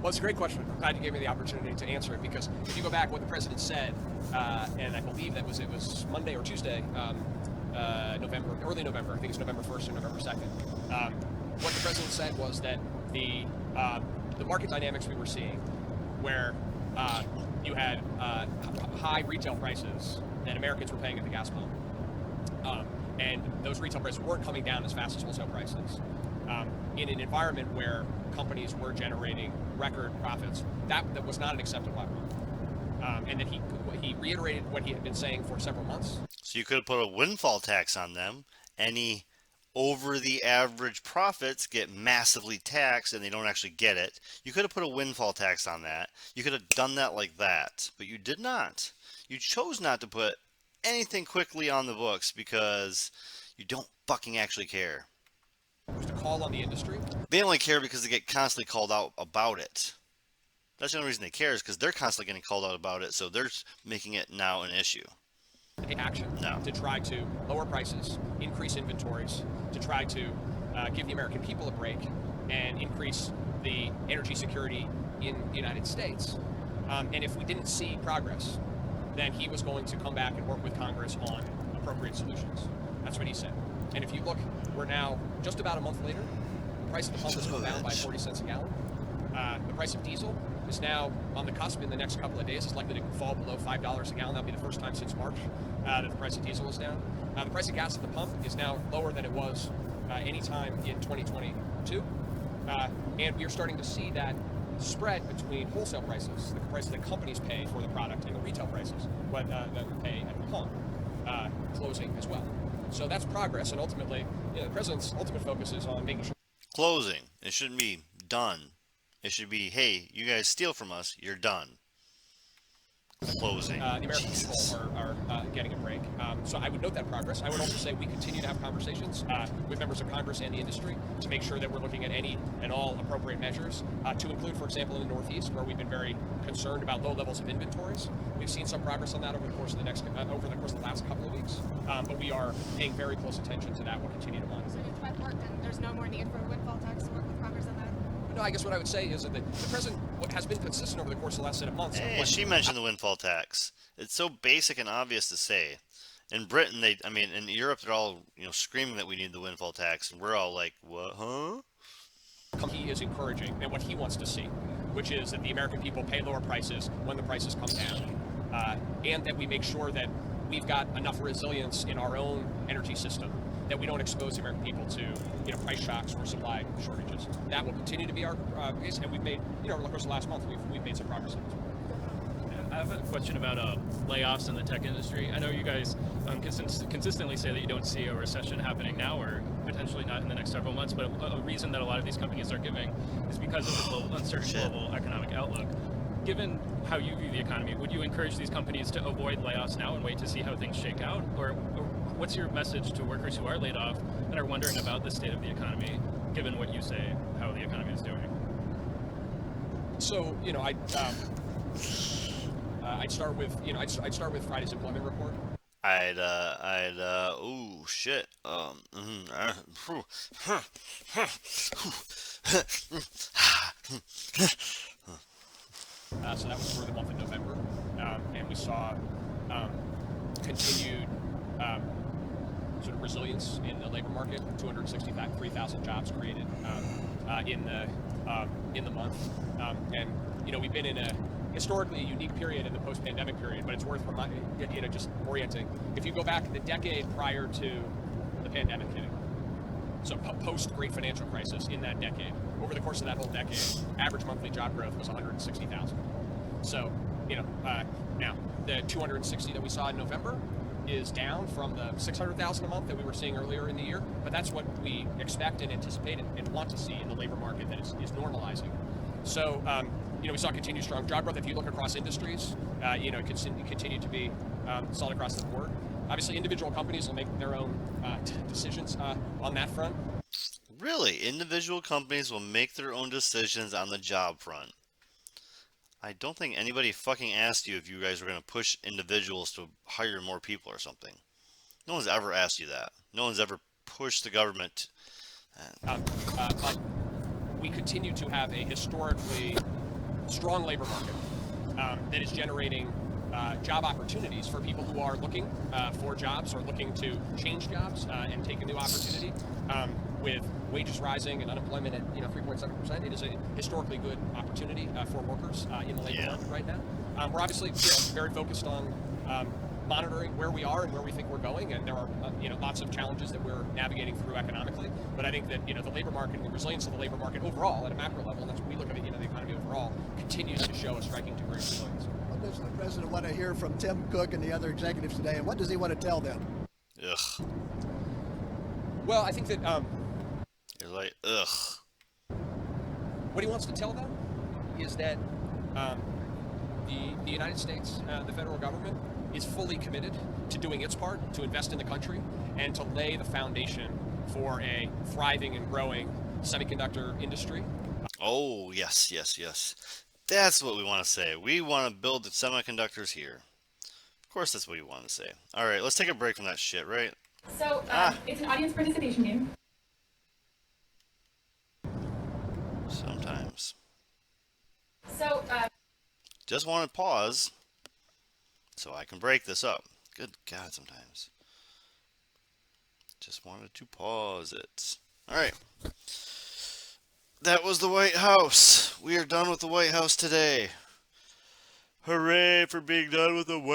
Well, it's a great question. I'm glad you gave me the opportunity to answer it, because if you go back what the president said, and I believe it was Monday or Tuesday, early November, I think it's November 1st or November 2nd, what the president said was that the market dynamics we were seeing, where you had high retail prices that Americans were paying at the gas pump, and those retail prices weren't coming down as fast as wholesale prices. In an environment where companies were generating record profits, that was not an acceptable outcome. And that he reiterated what he had been saying for several months. So you could have put a windfall tax on them. Any over the average profits get massively taxed and they don't actually get it. You could have put a windfall tax on that. You could have done that like that, but you did not. You chose not to put anything quickly on the books because you don't fucking actually care. To call on the industry. They only care because they get constantly called out about it. That's the only reason they care, is because they're constantly getting called out about it, so they're making it now an issue. Action to try to lower prices, increase inventories, to try to give the American people a break and increase the energy security in the United States. And if we didn't see progress, then he was going to come back and work with Congress on appropriate solutions. That's what he said. And if you look, we're now just about a month later. The price of the pump has come down by 40 cents a gallon. The price of diesel is now on the cusp in the next couple of days. It's likely to fall below $5 a gallon. That'll be the first time since March that the price of diesel is down. The price of gas at the pump is now lower than it was any time in 2022. And we are starting to see that spread between wholesale prices, the prices that companies pay for the product, and the retail prices, what that we pay at the pump, closing as well. So that's progress, and ultimately, the president's ultimate focus is on making sure. Closing. It shouldn't be done. It should be, hey, you guys steal from us, you're done. Closing. The American people are getting a break. So I would note that progress. I would also say we continue to have conversations with members of Congress and the industry to make sure that we're looking at any and all appropriate measures, to include, for example, in the Northeast, where we've been very concerned about low levels of inventories. We've seen some progress on that over the course of the last couple of weeks, but we are paying very close attention to that. We'll continue to monitor. So it's been worked, and there's no more need for a windfall tax to work with Congress on that? No, I guess what I would say is that the president has been consistent over the course of the last set of months. Hey, she mentioned the windfall tax. It's so basic and obvious to say. In Britain, in Europe, they're all screaming that we need the windfall tax, and we're all like, what, huh? He is encouraging, and what he wants to see, which is that the American people pay lower prices when the prices come down, and that we make sure that we've got enough resilience in our own energy system that we don't expose the American people to price shocks or supply shortages. That will continue to be our case, and we've made, over the course of the last month, we've made some progress on this. I have a question about layoffs in the tech industry. I know you guys consistently say that you don't see a recession happening now or potentially not in the next several months, but a reason that a lot of these companies are giving is because of the uncertain global economic outlook. Given how you view the economy, would you encourage these companies to avoid layoffs now and wait to see how things shake out? Or what's your message to workers who are laid off and are wondering about the state of the economy, given what you say, how the economy is doing? So, I'd start with, I'd start with Friday's employment report. Oh shit. So that was for the month of November, and we saw continued sort of resilience in the labor market. 263,000 jobs created in the month, and we've been in a historically unique period in the post-pandemic period, but it's worth just orienting. If you go back the decade prior to the pandemic hitting, so post-Great Financial Crisis in that decade, over the course of that whole decade, average monthly job growth was 160,000. So, now the 260 that we saw in November is down from the 600,000 a month that we were seeing earlier in the year, but that's what we expect and anticipate and want to see in the labor market that is normalizing. So, we saw continued strong job growth. If you look across industries, it continued to be solid across the board. Obviously, individual companies will make their own decisions on that front. Really? Individual companies will make their own decisions on the job front. I don't think anybody fucking asked you if you guys were going to push individuals to hire more people or something. No one's ever asked you that. No one's ever pushed the government. But we continue to have a historically strong labor market that is generating job opportunities for people who are looking for jobs or looking to change jobs and take a new opportunity. With wages rising and unemployment at 3.7%, it is a historically good opportunity for workers in the labor market right now. We're obviously very focused on monitoring where we are and where we think we're going, and there are lots of challenges that we're navigating through economically. But I think that the labor market and the resilience of the labor market overall at a macro level, and that's what we look at the economy overall, continues to show a striking degree of resilience. What does the president want to hear from Tim Cook and the other executives today, and what does he want to tell them? Ugh. Well, I think that you're like, ugh. What he wants to tell them is that the United States, the federal government, is fully committed to doing its part to invest in the country and to lay the foundation for a thriving and growing semiconductor industry. Oh, yes. That's what we want to say. We want to build the semiconductors here. Of course, that's what we want to say. All right, let's take a break from that shit, right? So, it's an audience participation game. Sometimes. So, just want to pause. so I can break this up. Good God, sometimes. Just wanted to pause it. All right. That was the White House. We are done with the White House today. Hooray for being done with the White